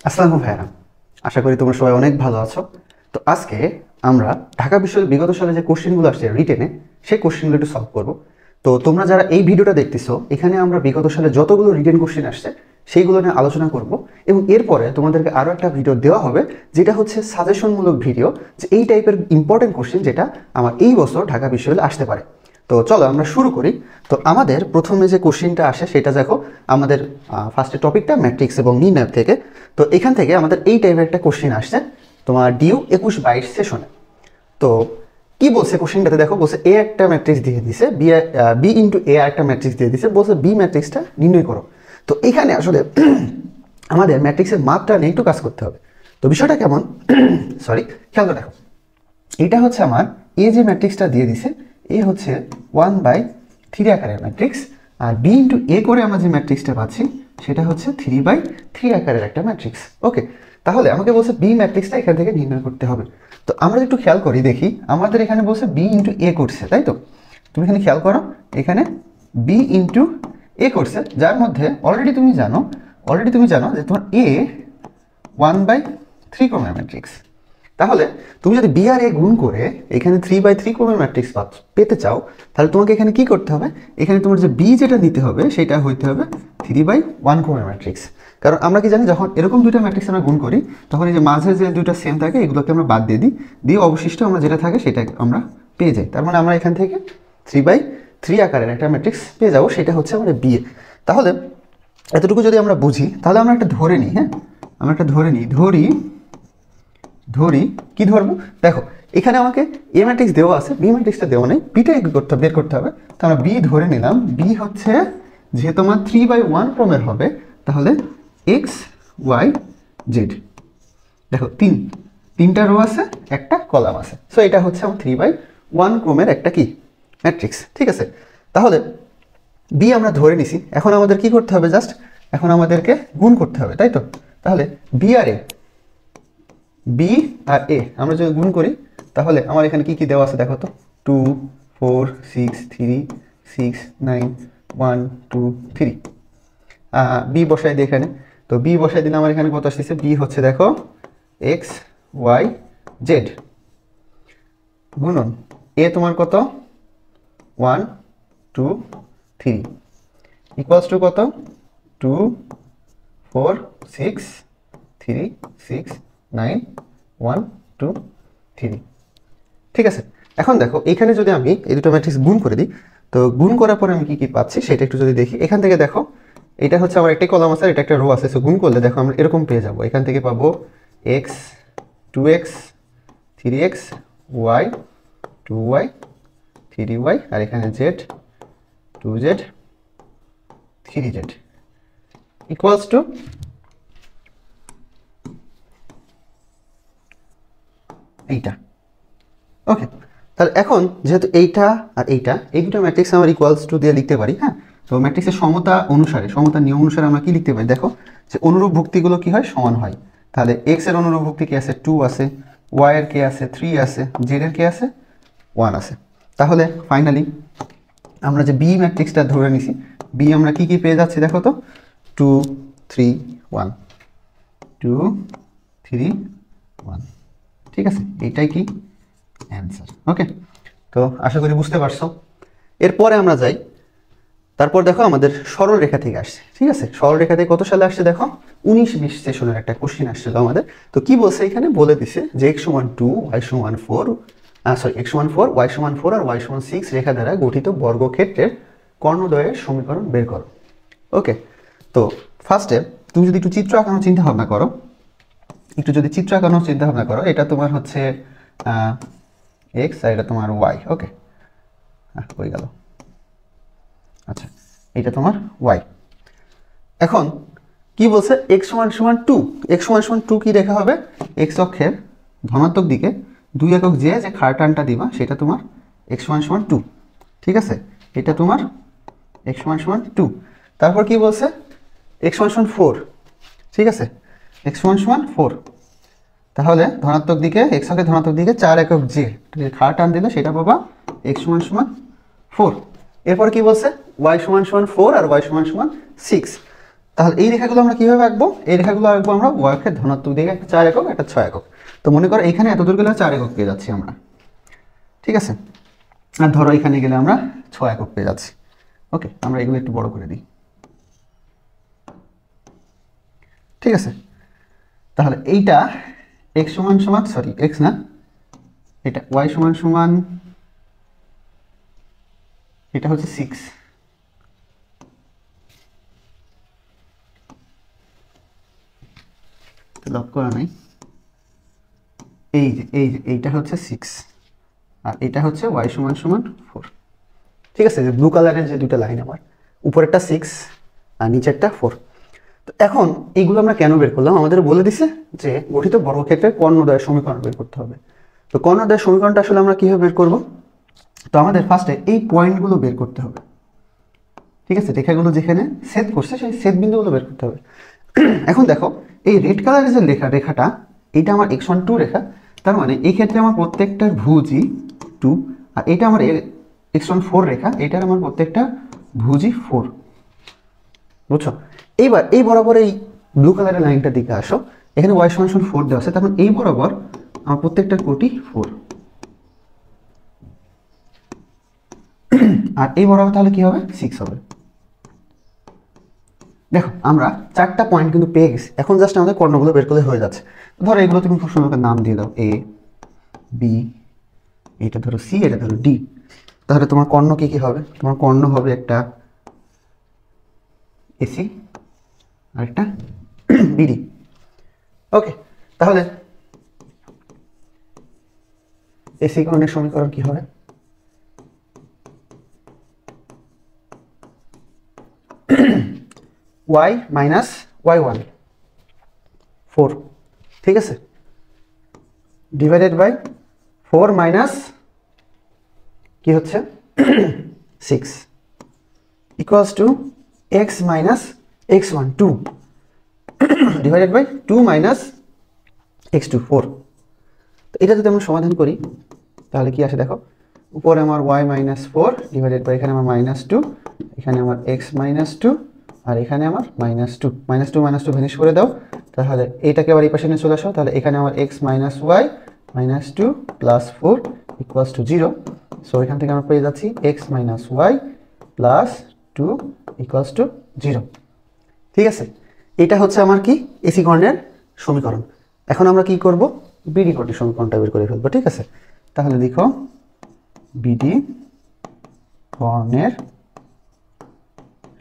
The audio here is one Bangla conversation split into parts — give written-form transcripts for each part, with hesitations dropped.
আসসালামু ভাইরা, আশা করি তোমরা সবাই অনেক ভালো আছো। তো আজকে আমরা ঢাকা বিশ্ববিদ্যালয়ের বিগত সালে যে কোশ্চেনগুলো আসছে রিটেনে, সেই কোশ্চেনগুলো একটু সলভ করবো। তো তোমরা যারা এই ভিডিওটা দেখতেছো, এখানে আমরা বিগত সালে যতগুলো রিটেন কোশ্চেন আসছে সেইগুলো নিয়ে আলোচনা করব, এবং এরপরে তোমাদেরকে আরও একটা ভিডিও দেওয়া হবে যেটা হচ্ছে সাজেশনমূলক ভিডিও, যে এই টাইপের ইম্পর্টেন্ট কোশ্চেন যেটা আমার এই বছর ঢাকা বিশ্ববিদ্যালয়ে আসতে পারে। তো চলো আমরা শুরু করি। তো আমাদের প্রথমে যে কোশ্চেনটা আসে সেটা দেখো, আমাদের ফার্স্টে টপিকটা ম্যাট্রিক্স এবং নির্ণয় থেকে। তো এখান থেকে আমাদের এই টাইপের একটা কোশ্চেন আসছে তোমার ডিউ 21-22 সেশনে। তো কি বলছে কোশ্চেনটাতে দেখো, বলছে এ একটা ম্যাট্রিক্স দিয়ে দিছে, বি ইন্টু এ একটা ম্যাট্রিক্স দিয়ে দিছে, বলছে বি ম্যাট্রিক্সটা নির্ণয় করো। তো এখানে আসলে আমাদের ম্যাট্রিক্সের মাত্রা নিয়ে একটু কাজ করতে হবে। তো বিষয়টা কেমন, সরি, খেয়াল করে দেখো। এটা হচ্ছে আমার এ যে ম্যাট্রিক্সটা দিয়ে দিছে, এ হচ্ছে 1/3 আকারের ম্যাট্রিক্স, আর বি ইন্টু এ করে আমরা যে ম্যাট্রিক্সটা পাচ্ছি সেটা হচ্ছে 3/3 আকারের একটা ম্যাট্রিক্স। ওকে, তাহলে আমাকে বলছে বি ম্যাট্রিক্সটা এখান থেকে নির্ণয় করতে হবে। তো আমরা একটু খেয়াল করি, দেখি আমাদের এখানে বলছে বি ইন্টু এ করছে, তাই তো? তুমি এখানে খেয়াল করো, এখানে বি ইন্টু এ করছে, যার মধ্যে অলরেডি তুমি জানো যে তোমার এ 1/3 ক্রমের ম্যাট্রিক্স। তাহলে তুমি যদি বি আর এ গুণ করে এখানে 3/3 ক্রমের ম্যাট্রিক্স পেতে চাও, তাহলে তোমাকে এখানে কি করতে হবে, এখানে তোমার যে বি যেটা নিতে হবে সেটা হইতে হবে 3/1 ক্রমের ম্যাট্রিক্স। কারণ আমরা কি জানি, যখন এরকম দুইটা ম্যাট্রিক্স আমরা গুণ করি তখন এই যে মাঝে যে দুইটা সেম থাকে এগুলোকে আমরা বাদ দিয়ে অবশিষ্ট আমরা যেটা থাকে সেটা আমরা পেয়ে যাই। তার মানে আমরা এখান থেকে 3/3 আকারের একটা ম্যাট্রিক্স পেয়ে যাবো, সেটা হচ্ছে আমাদের বি এ। তাহলে এতটুকু যদি আমরা বুঝি, তাহলে আমরা একটা ধরে নিই। হ্যাঁ, আমরা একটা ধরি কি ধরবো, দেখো এখানে আমাকে এ ম্যাট্রিক্স দেওয়া আছে, বি ম্যাট্রিক্সটা দেওয়া নেই, বিটা বের করতে হবে। তো আমরা বি ধরে নিলাম, বি হচ্ছে যে তোমার 3/1 ক্রমের হবে, তাহলে এক্স ওয়াই জেড। দেখো তিনটা রো আছে, একটা কলাম আছে, সো এটা হচ্ছে আমার 3/1 ক্রমের একটা কি ম্যাট্রিক্স। ঠিক আছে, তাহলে বি আমরা ধরে নিছি, এখন আমাদের কি করতে হবে, জাস্ট এখন আমাদেরকে গুণ করতে হবে, তাই তো? তাহলে বি আর এ আমরা যদি গুণ করি, তাহলে আমার এখানে কি কি দেওয়া আছে দেখো তো, 2 4 6 3 6 9 1 2 3। বি বসাই দিই এখানে। তো বি বসাই দিলে আমার এখানে কত আসতেছে, বি হচ্ছে দেখো এক্স ওয়াই জেড গুণন এ তোমার কত 1 2 3 ইকুয়ালস টু কত 2 4 6 3 6 9 1 2 3। ঠিক আছে, এখন দেখো এখানে যদি আমি এই দুটো ম্যাট্রিক্স গুণ করে দিই, তো গুণ করার পরে আমি কি কি পাচ্ছি সেটা একটু যদি দেখি। এখান থেকে দেখো এটা হচ্ছে আমার একটাই কলাম আছে, এটা একটা রো আছে, সো গুণ করলে দেখো আমরা এরকম পেয়ে যাবো। এখান থেকে পাবো x 2x 3x Y 2y 3y, আর এখানে Z 2z 3z equals to এইটা। ওকে, তাহলে এখন যেহেতু এইটা আর এইটা, এই দুটো ম্যাট্রিক্স আমার ইকুয়ালস টু দিয়ে লিখতে পারি। হ্যাঁ, তো ম্যাট্রিক্সের সমতা নিয়ম অনুসারে আমরা কি লিখতে পারি, দেখো যে অনুরূপ ভুক্তিগুলো কি হয়, সমান হয়। তাহলে এক্স এর অনুরূপ ভুক্তি কি আছে, 2 আছে, ওয়াই এর কে আছে 3 আছে, জেড এর কে আছে 1 আছে। তাহলে ফাইনালি আমরা যে বি ম্যাট্রিক্সটা ধরে নিছি, বি আমরা কি কি পেয়ে যাচ্ছি দেখো তো, 2 3 1 2 3 1। ঠিক আছে, এইটাই কি অ্যান্সার। ওকে, তো আশা করি বুঝতে পারছো। এরপরে আমরা যাই, তারপর দেখো আমাদের সরলরেখা থেকে আসছে। ঠিক আছে, সরলরেখা থেকে কত সালে আসছে দেখো, 19-20 সেশনের একটা কোশ্চেন আসছিল আমাদের। তো কি বলছে এখানে, বলে দিছে যে x সমান 2 y সমান 4 x সমান 4 y সমান 4 আর y সমান 6 রেখা দ্বারা গঠিত বর্গক্ষেত্রের কর্ণদ্বয়ের সমীকরণ বের করো। ওকে, তো ফার্স্টে তুমি যদি একটু চিত্র আঁকানোর চিন্তা ভাবনা করো, এটা তোমার হচ্ছে এক্স আর এটা তোমার ওয়াই। ওকে, হয়ে গেল। আচ্ছা, এটা তোমার ওয়াই। এখন কি বলছে, এক্স সমান 2, এক্স সমান 2 কি রেখা হবে, এক্স অক্ষের ধনাত্মক দিকে 2 একক যে খাড় টানটা দিবা সেটা তোমার এক্স সমান 2। ঠিক আছে, এটা তোমার এক্স সমান 2। তারপর কি বলছে, এক্স সমান 4। ঠিক আছে, এক্স সমান 4, তাহলে ধনাত্মক দিকে এক্স অক্ষের ধনাত্মক দিকে 4 একক যে খাড় টান দিলে সেটা পাবা এক্স সমান 4। এরপর কি বলছে, y সমান 4 আর y সমান 6। তাহলে এই রেখাগুলো আমরা কিভাবে আঁকবো? এই রেখাগুলো আঁকবো আমরা y অক্ষের ধনাত্মক দিকে, একটা 4 একক একটা 6 একক। তো মনে করো এখানে এত দূর গেলে 4 একক পেয়ে যাচ্ছি আমরা, ঠিক আছে। আর ধরো এখানে গেলে আমরা 6 একক পেয়ে যাচ্ছি। ওকে, আমরা এগুলো একটু বড় করে দিই, ঠিক আছে। তাহলে এইটা x সমান সমান, সরি x না, এটা y সমান সমান, এটা হচ্ছে 6, লক করা নাই, এই যে এইটা হচ্ছে 6 আর এটা হচ্ছে y সমান সমান 4, ঠিক আছে। যে ব্লু কালারের যে দুটো লাইন, আমার উপরেরটা 6 আর নিচেরটা 4। তো এখন এইগুলো আমরা কেন বের করলাম? আমাদের বলে দিছে যে গঠিত বর্গক্ষেত্রের কর্ণদ্বয়ের সমীকরণ বের করতে হবে। তো কর্ণদ্বয়ের সমীকরণটা আসলে আমরা কিভাবে বের করব? তো আমাদের ফার্স্টে এই পয়েন্টগুলো বের করতে হবে, ঠিক আছে। রেখাগুলো যেখানে ছেদ করছে সেই ছেদ বিন্দুগুলো বের করতে হবে। এখন দেখো এই রেড কালারের যে রেখাটা, এটা আমার x1 2 রেখা, তার মানে এই ক্ষেত্রে আমার প্রত্যেকটার ভুজই 2, আর এটা আমার x1 4 রেখা, এটার আমার প্রত্যেকটা ভুজই 4, বুঝছো? এইবার এই বরাবর এই ব্লু কালারের লাইনটার দিকে আসো, এখানে y সমান 4 দেওয়া আছে, তার মানে এই বরাবর আমার প্রত্যেকটার কোটি 4, আর এই বরাবর তাহলে কি হবে? 6 হবে। দেখো আমরা 4টা পয়েন্ট কিন্তু পেয়ে গেছি, এখন জাস্ট আমাদের কর্ণগুলো বের করলে হয়ে যাচ্ছে। ধরো এগুলো তুমি খুব সুন্দর নাম দিয়ে দাও, a b, এটা ধরো c, এটা ধরো d। তাহলে তোমার কর্ণ কি কি হবে? তোমার কর্ণ হবে একটা ac আর একটা bd। ওকে, তাহলে ac কর্ণের সমীকরণ কি হবে? y মাইনাস y1 4, ঠিক আছে, ডিভাইডেড বাই 4 মাইনাস কি হচ্ছে 6 equals to x minus x1 2 divided by 2 minus x2 4। তো এটা যদি আমরা সমাধান করি তাহলে কি আসে দেখো, উপরে আমার y মাইনাস 4 ডিভাইডেড বাই এখানে আমার মাইনাস 2, এখানে আমার x মাইনাস 2, আর এখানে আমার মাইনাস 2 মাইনাস 2 ভ্যানিশ করে দাও। তাহলে এইটাকে আবার এই পাশে নিয়ে চলে আসো, তাহলে এখানে আমার x minus y minus 2 plus 4 equals to 0। So এখান থেকে আমরা পেয়ে যাচ্ছি x minus y plus 2 equals to 0, ঠিক আছে। এটা হচ্ছে আমার কি এসি কর্ণের সমীকরণ। এখন আমরা কি করব? বিডি কর্ণের সমীকরণটা বের করে ফেলবো, ঠিক আছে। তাহলে দেখো বিডি কর্ণের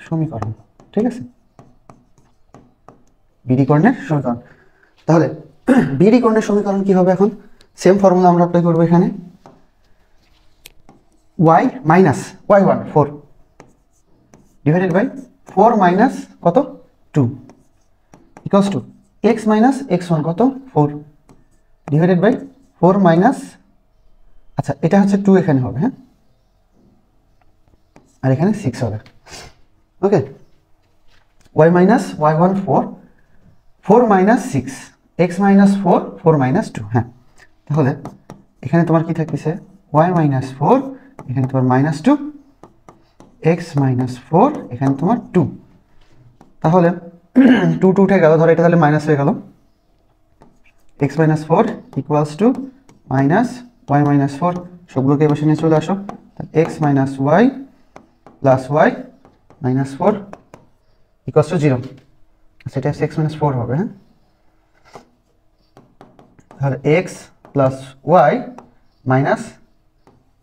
সমীকরণ, ঠিক আছে, বিডি কর্ণের সমীকরণ। তাহলে বিডি কর্ণের সমীকরণ কি হবে? এখন সেম ফর্মুলা আমরা অ্যাপ্লাই করব এখানে, y minus y1 4 divided by 4 minus কত 2 equals to x minus x1 কত 4 ডিভাইডেড বাই 4 মাইনাস, আচ্ছা এটা হচ্ছে 2 এখানে হবে, হ্যাঁ, আর এখানে 6 হবে। ওকে, y minus y1 4 4 minus 6 x minus 4 4 minus 2, হ্যাঁ। তাহলে এখানে তোমার কি থাকতেছে y মাইনাস 4, এখানে তোমার মাইনাস 2, x মাইনাস 4, এখানে তোমার 2। তাহলে 2 2 উঠে গেল, ধরো এটা তাহলে মাইনাস হয়ে গেল, x minus 4 equals two minus y minus 4, সবগুলোকে এবার নিয়ে চলে আসো, x minus y plus y minus 4 equals to 0। সেটা হচ্ছে x মাইনাস 4 হবে, হ্যাঁ। তাহলে x plus y minus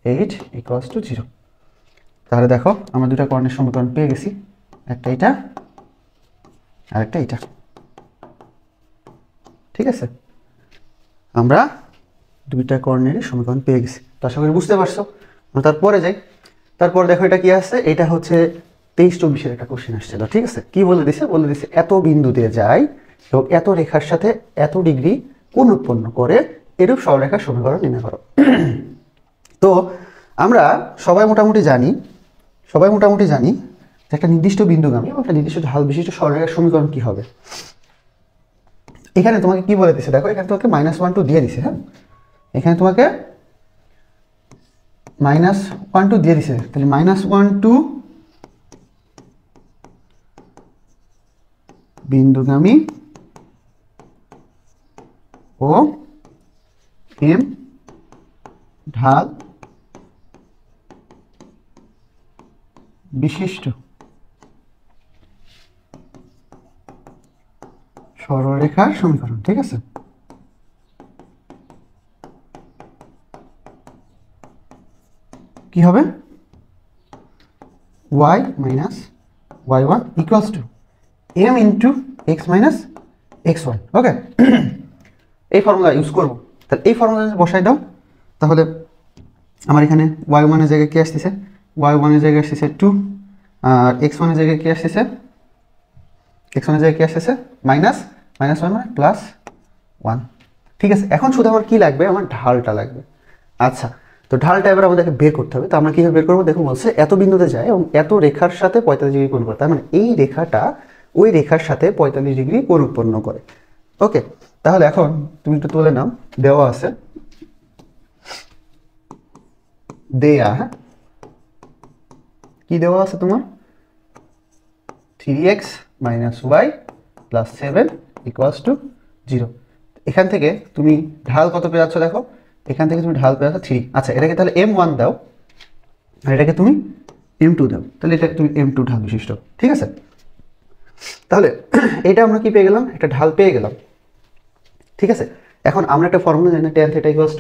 8 equals to 0। তাহলে দেখো আমরা দুটা কর্ণের সমীকরণ পেয়ে গেছি, একটা এটা আর একটা এটা, ঠিক আছে। আমরা দুইটা কর্ণের সমীকরণ পেয়ে গেছি, তো আশা করি বুঝতে পারছো। আমরা তারপরে যাই, তারপর দেখো এটা কি আসছে, এটা হচ্ছে 23-24 একটা কোশ্চেন আসছিল, ঠিক আছে। কি বলে দিছে? বলে দিছে এত বিন্দু দিয়ে যায় এবং এত রেখার সাথে এত ডিগ্রি কোণ উৎপন্ন করে এরূপ সরলরেখার সমীকরণ নির্ণয় করো। তো আমরা সবাই মোটামুটি জানি যে একটা নির্দিষ্ট বিন্দুগামী এবং একটা নির্দিষ্ট ঢাল বিশিষ্ট সরলরেখার সমীকরণ কি হবে। এখানে তোমাকে কি বলে দিছে দেখো, এখানে তোমাকে -1 2 দিয়ে দিছে, হ্যাঁ, এখানে তোমাকে -1 2 দিয়ে দিছে, তাহলে -1 2 বিন্দুগামী ও এম ঢাল বিশিষ্ট সরলরেখার সমীকরণ। ঠিক আছে, কি হবে y minus y1 equals to m into x minus x1। ওকে, এই ফর্মুলা ইউজ করব। তাহলে এই ফর্মুলা বসাই দাও, তাহলে আমার এখানে y1 এর জায়গায় কি আসতেছে, y1 এর জায়গায় আসতেছে 2, আর x1 এর জায়গায় কি আসতেছে, x1 এর জায়গায় কি আসতেছে মাইনাস 1 মানে প্লাস 1। ঠিক আছে, এখন শুধু আমার কি লাগবে, আমার ঢালটা লাগবে। আচ্ছা, তো ঢালটা এবার আমাদেরকে বের করতে হবে। তো আমরা কীভাবে বের করবো, দেখো বলছে এত বিন্দুতে যায় এবং এত রেখার সাথে 45 ডিগ্রি কোণ করে, তার মানে এই রেখাটা ওই রেখার সাথে 45 ডিগ্রি কোণ উৎপন্ন করে। ওকে, তাহলে এখন তুমি একটু তুলে নাও, দেওয়া আছে, দেয়া, হ্যাঁ কি দেওয়া আছে তোমার, 3x - y + 7 = 0। এখান থেকে তুমি ঢাল কত পেয়ে যাচ্ছ, দেখো এখান থেকে তুমি ঢাল পেয়ে যাচ্ছ 3। আচ্ছা, এটাকে তাহলে m1 দাও আর এটাকে তুমি m2 দাও, তাহলে এটাকে তুমি m2 ঢাল বিশিষ্ট। ঠিক আছে, তাহলে এটা আমরা কি পেয়ে গেলাম, একটা ঢাল পেয়ে গেলাম। ঠিক আছে, এখন আমরা একটা ফর্মুলা জানি, tan θ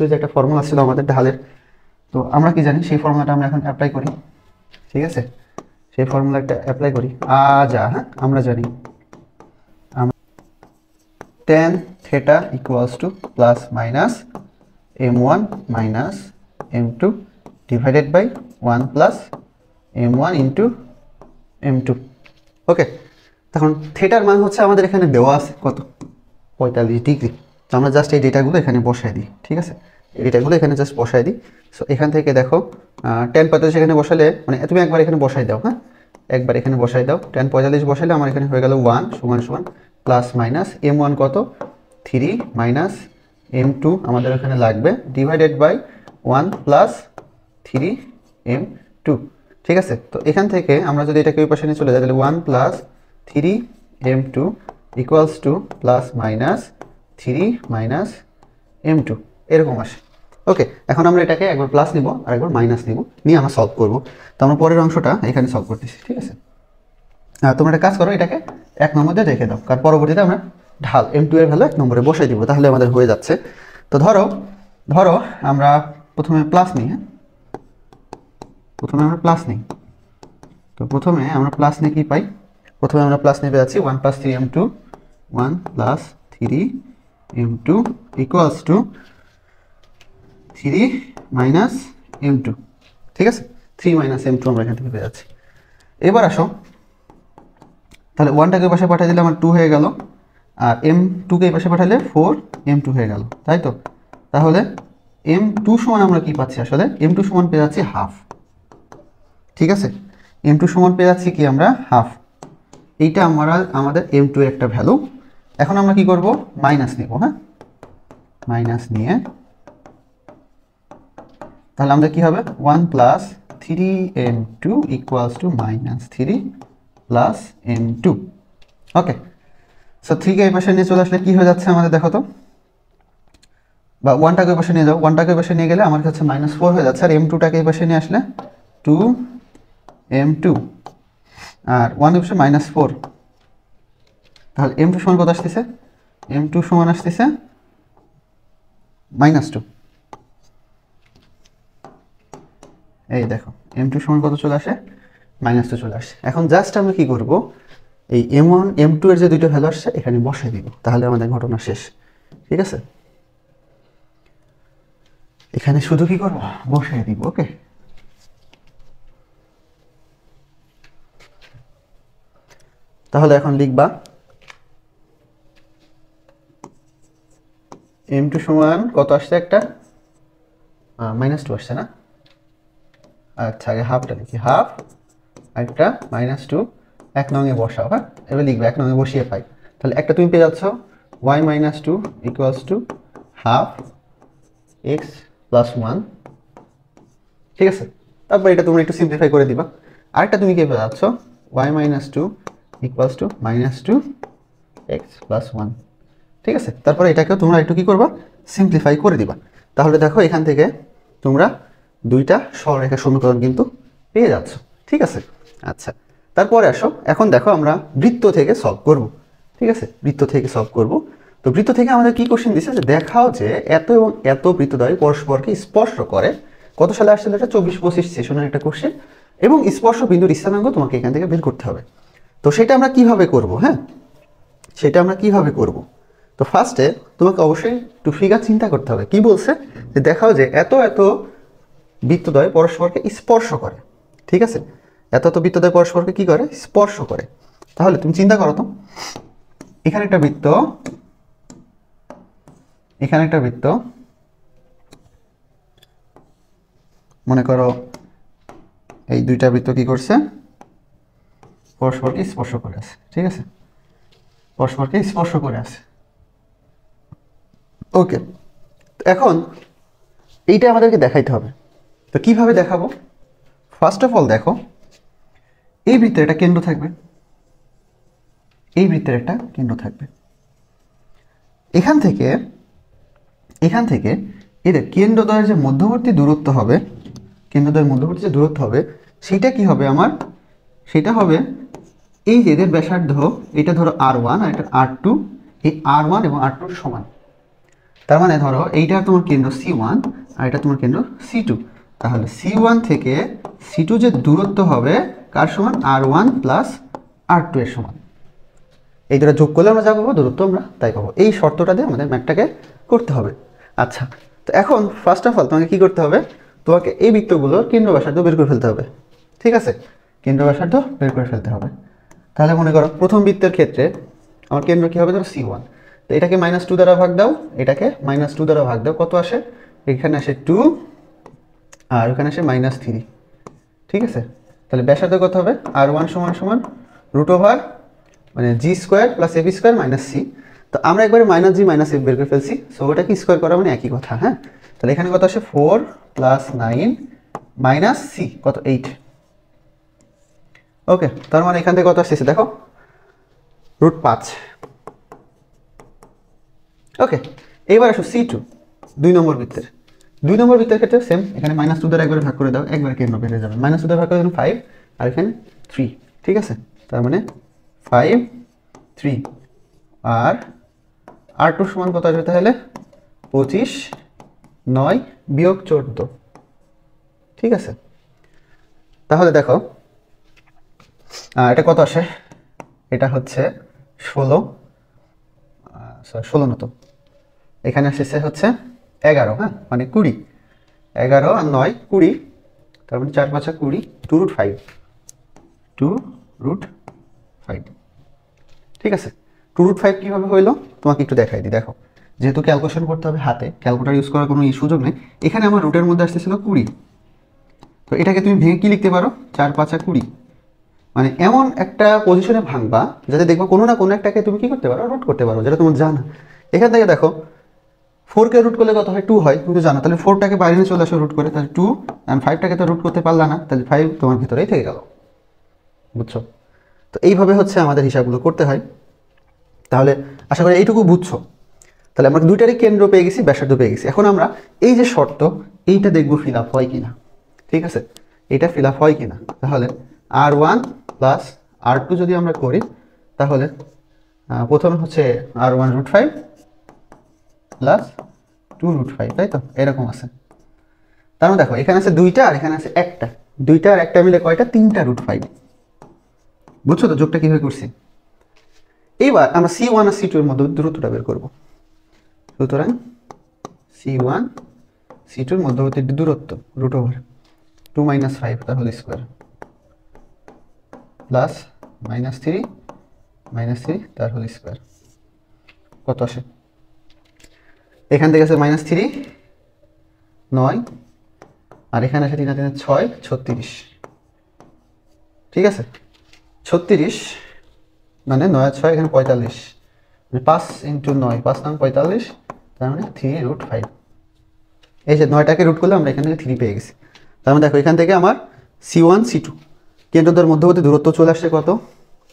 = যে একটা ফর্মুলা ছিল আমাদের ঢালের, তো আমরা কি জানি সেই ফর্মুলাটা আমরা এখন অ্যাপ্লাই করি। ঠিক আছে, সেই ফর্মুলাটা অ্যাপ্লাই করি। হ্যাঁ আমরা জানি tan θ = plus minus m1 minus m2 divided by 1 plus m1 into m2। Okay, তখন থিটার মান হচ্ছে আমাদের এখানে দেওয়া আছে কত, 45 ডিগ্রি। তো আমরা জাস্ট এই ডেটাগুলো এখানে বসাই দিই। ঠিক আছে, এই ডেটাগুলো এখানে জাস্ট বসাই দিই। সো এখান থেকে দেখো tan 45 এখানে বসালে, মানে তুমি একবার এখানে বসাই দাও, হ্যাঁ একবার এখানে বসাই দাও, tan 45 বসালে আমার এখানে হয়ে গেল 1 = প্লাস মাইনাস m1 কত 3 মাইনাস m2 আমাদের এখানে লাগবে ডিভাইডেড বাই 1 প্লাস 3m2। ঠিক আছে, তো এখান থেকে আমরা যদি এটাকে ওই পাশে নিয়ে চলে যাই, তাহলে 1 plus 3m2 = plus minus 3 minus m2 এরকম আসে। ওকে, এখন আমরা এটাকে একবার প্লাস নিব আর একবার মাইনাস নিব, নিয়ে আমরা সলভ করব। তো আমরা পরের অংশটা এখানে সলভ করতেছি। ঠিক আছে, তোমরা একটা কাজ করো, এটাকে 1 নম্বরে রেখে দাও, কারণ পরবর্তীতে আমরা ঢাল m2 এর ভ্যালু 1 নম্বরে বসাই দিব, তাহলে আমাদের হয়ে যাচ্ছে। তো ধরো আমরা প্রথমে প্লাস নিই, হ্যাঁ প্রথমে আমরা প্লাস নিই। তো প্রথমে আমরা প্লাস নিয়ে কি পাই, প্রথমে আমরা প্লাস নিয়ে যাচ্ছি 1 + 3m2, 1 + 3m2 = 3 মাইনাস m2। ঠিক আছে, 3 মাইনাস m2 আমরা এখান থেকে পেয়ে যাচ্ছি। এবার আসো, তাহলে 1টাকে পাশে পাঠিয়ে দিলে আমার 2 হয়ে গেল, আর m2কে পাশে পাঠালে 4m2 হয়ে গেল, তাই তো। তাহলে m2 সমান আমরা কি পাচ্ছি, আসলে m2 সমান পেয়ে যাচ্ছি হাফ। ঠিক আছে, m2 সমান পেয়ে যাচ্ছি কি আমরা হাফ। এইটা আমাদের m2 এর একটা ভ্যালু। এখন আমরা কি করব, মাইনাস নেব, হ্যাঁ মাইনাস নিয়ে তাহলে আমাদের কি হবে 1 + 3m2 = -3 + m2। ওকে, সো 3কে এই পাশে নিয়ে চলে আসলে কি হয়ে যাচ্ছে আমাদের, দেখো তো, বা 1টাকে এই পাশে নিয়ে যাও, 1টাকে এই পাশে নিয়ে গেলে আমার কাছে -4 হয়ে যাচ্ছে, আর m2টাকে এই পাশে নিয়ে আসলে 2m2, আর 1 এর পাশে -4, তাহলে m2 সমান কত আসতেছে, m2 সমান আসতেছে -2। এই দেখো m2 সমান কত চলে আসে, -2 চলে আসে। এখন জাস্ট আমরা কি করব, এই m1 m2 এর যে দুইটা ভ্যালু আসছে এখানে বসাই দিব, তাহলে আমাদের ঘটনা শেষ। ঠিক আছে, এখানে শুধু কি করব, বসাই দিব। ওকে, তাহলে এখন লিখবা m2 সমান কত আসছে, একটা -2 আসছে না। আচ্ছা, আগে হাফটা লিখি, হাফ একটা -2 1 নং এ বসাও। হ্যাঁ এবার লিখবে 1 নং এ বসিয়ে পাই, তাহলে একটা তুমি পেয়ে যাচ্ছ y - 2 = হাফ x + 1। ঠিক আছে, তারপর এটা তুমি একটু সিম্পলিফাই করে দিবা। আরেকটা তুমি কি পেয়ে যাচ্ছ y - 2 = -2 এক্স প্লাস 1। ঠিক আছে, তারপরে এটাকেও তোমরা একটু কী করবা, সিম্পলিফাই করে দিবা। তাহলে দেখো এখান থেকে তোমরা দুইটা সরলরেখার সমীকরণ কিন্তু পেয়ে যাচ্ছ। ঠিক আছে, আচ্ছা তারপরে আসো, এখন দেখো আমরা বৃত্ত থেকে সলভ করব। ঠিক আছে, বৃত্ত থেকে সলভ করব। তো বৃত্ত থেকে আমাদের কি কোশ্চেন দিচ্ছে যে দেখাও যে এত এবং এত বৃত্তদ্বয় পরস্পরকে স্পর্শ করে। কত সালে আসছিল এটা? 24-25 সেশনের একটা কোশ্চেন। এবং স্পর্শ বিন্দুর স্থানাঙ্ক তোমাকে এখান থেকে বের করতে হবে। তো সেটা আমরা কিভাবে করব? হ্যাঁ, সেটা আমরা কিভাবে করব? তো ফার্স্টে তোমাকে অবশ্যই একটু ফিগার চিন্তা করতে হবে। কি বলছে যে দেখাও যে এত এত বৃত্তদ্বয় পরস্পরকে স্পর্শ করে। ঠিক আছে, এত এত বৃত্তদ্বয় পরস্পরকে কি করে? স্পর্শ করে। তাহলে তুমি চিন্তা করো তো, এখানে একটা বৃত্ত, এখানে একটা বৃত্ত, মনে করো এই দুইটা বৃত্ত কি করছে? পরস্পরকে স্পর্শ করে আছে। ঠিক আছে, পরস্পরকে স্পর্শ করে আছে। ওকে, এখন এইটা আমাদেরকে দেখাইতে হবে। তো কিভাবে দেখাবো? ফার্স্ট অফ অল দেখো, এই বৃত্তের একটা কেন্দ্র থাকবে, এই বৃত্তের একটা কেন্দ্র থাকবে। এখান থেকে এদের কেন্দ্রদ্বয়ের যে মধ্যবর্তী দূরত্ব হবে, কেন্দ্রদ্বয়ের মধ্যবর্তী যে দূরত্ব হবে সেটা কি হবে আমার? সেটা হবে এই যে এদের ব্যাসার্ধ, এটা ধরো R1 আর এটা R2, এই R1 এবং R2 সমান। তার মানে ধরো এইটা তোমার কেন্দ্র C1 আর এটা তোমার কেন্দ্র C2। তাহলে C1 থেকে C2 যে দূরত্ব হবে কার সমান? R1 প্লাস R2 এর সমান। এই দুটো যোগ করলে আমরা যা পাবো দূরত্ব আমরা তাই পাবো। এই শর্তটা দিয়ে আমাদের ম্যাথটাকে করতে হবে। আচ্ছা, তো এখন ফার্স্ট অফ অল তোমাকে কী করতে হবে? তোমাকে এই বৃত্তগুলোর কেন্দ্র ব্যাসার্ধ বের করে ফেলতে হবে। ঠিক আছে, কেন্দ্র ব্যাসার্ধ বের করে ফেলতে হবে। তাহলে মনে করো প্রথম বৃত্তের ক্ষেত্রে আমার কেন্দ্র কী হবে? ধরো C1। তো এটাকে -2 দ্বারা ভাগ দাও, এটাকে -2 দ্বারা ভাগ দাও, কত আসে? এখানে আসে 2 আর ওখানে আসে -3। ঠিক আছে, তাহলে ব্যাসার্ধ কত হবে? R1 সমান সমান √, মানে g² + ab² - c। তো আমরা একবারে -g - f বের করে ফেলছি। সো ওটাকে স্কোয়ার করা মানে একই কথা। হ্যাঁ, তাহলে এখানে কত আসে? 4 + 9 - c, কত? 8। ওকে, তার মানে এখান থেকে কত আসছে দেখো? √5। ওকে, এইবার আসো C2, 2 নম্বর বৃত্তের। 2 নম্বর বৃত্তের ক্ষেত্রে সেম, এখানে -2 দ্বারা একবারে ভাগ করে দাও, একবার কেন্দ্র বেড়ে যাবে। -2 দ্বারা ভাগ করে 5 আর এখানে 3। ঠিক আছে, তার মানে 5 3 আর R2 সমান কত আসবে তাহলে? 25 9 বিয়োগ 14। ঠিক আছে, তাহলে দেখো এটা কত আসে? এটা হচ্ছে 16, 16 না তো, এখানে আসছে হচ্ছে 11। হ্যাঁ, মানে 20। 11 আর 9 20, তার মানে 4 5 20, 2√5। 2√5। ঠিক আছে, 2√5 কীভাবে হইলো তোমাকে একটু দেখাই দিই। দেখো, যেহেতু ক্যালকুলেশন করতে হবে হাতে, ক্যালকুলেটর ইউজ করার কোনো সুযোগ নেই। এখানে আমার রুটের মধ্যে আসতেছিল 20, তো এটাকে তুমি ভেঙে কী লিখতে পারো? 4 5 20। মানে এমন একটা পজিশনে ভাঙবা যাতে দেখবো কোনো না কোনো একটাকে তুমি কী করতে পারো? রুট করতে পারো, যেটা তোমার জানা। এখান থেকে দেখো 4কে রুট করলে কত হয়? 2 হয়, তুমি তো জানো। তাহলে 4টাকে বাইরে নিয়ে চলে আসো রুট করে, তাহলে 2, আর 5টাকে তো রুট করতে পারলা না, তাহলে 5 তোমার ভিতরেই থেকে গেল। বুঝছো? তো এইভাবে হচ্ছে আমাদের হিসাবগুলো করতে হয়। তাহলে আশা করি এইটুকু বুঝছো। তাহলে আমরা দুইটারই কেন্দ্র পেয়ে গেছি, ব্যাসার্ধ পেয়ে গেছি। এখন আমরা এই যে শর্ত, এইটা দেখবো ফিল আপ হয় কিনা। ঠিক আছে, এটা ফিল আপ হয় কিনা। তাহলে R1 প্লাস R2 যদি আমরা করি, তাহলে প্রথমে হচ্ছে R1 √5 প্লাস 2√5, তাই তো? এরকম আছে। তার মানে দেখো এখানে আছে 2টা আর এখানে আছে 1টা, 2টা আর 1টা মিলে কয়টা? 3টা √5। বুঝছো তো যোগটা কীভাবে করছি? এইবার আমরা C1 আর C2 এর মধ্যে দূরত্বটা বের করব। সুতরাং C1 C2 এর মধ্যবর্তী দূরত্ব √2 - 5 তার হোল স্কোয়ার প্লাস -3 -3 তার হোল স্কোয়ার, কত আসে? এখান থেকে আছে -3 9 আর এখানে আছে 3 3 6 36। ঠিক আছে, 36 মানে 9 6 এখানে 45, মানে 5 × 9 5 9 45, তার মানে 3√5। এই যে 9টাকে রুট করলে আমরা এখান থেকে 3 পেয়ে গেছি। তার মানে দেখো এখান থেকে আমার C1 C2 কেন্দ্রদ্বয়ের মধ্যবর্তী দূরত্ব চলে আসছে কত?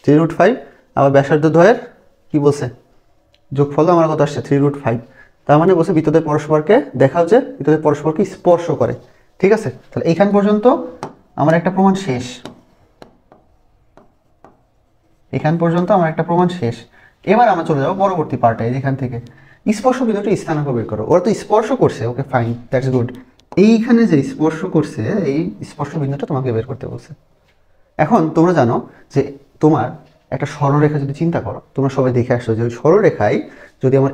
3√5। আবার ব্যাসার্ধ দ্বয়ের কি বলছে যোগফল আমার কত আসছে 3√5, তার মানে বলছে বৃত্তদের পরস্পরকে দেখাও যে বৃত্তদের পরস্পরকে স্পর্শ করে। ঠিক আছে, তাহলে এইখান পর্যন্ত আমার একটা প্রমাণ শেষ, এখান পর্যন্ত আমার একটা প্রমাণ শেষ। এবার আমরা চলে যাবো পরবর্তী পার্টে। এখান থেকে স্পর্শ বিন্দুটি স্থানাঙ্ক বের করো। ওরা তো স্পর্শ করছে, ওকে ফাইন, দ্যাটস গুড। এইখানে যে স্পর্শ করছে এই স্পর্শ বিন্দুটা তোমাকে বের করতে বলছে। এখন তোমরা জানো যে তোমার একটা সরলরেখা যদি চিন্তা করো, তোমরা সবাই দেখে আসছো যে ওই সরলরেখায় যদি আমার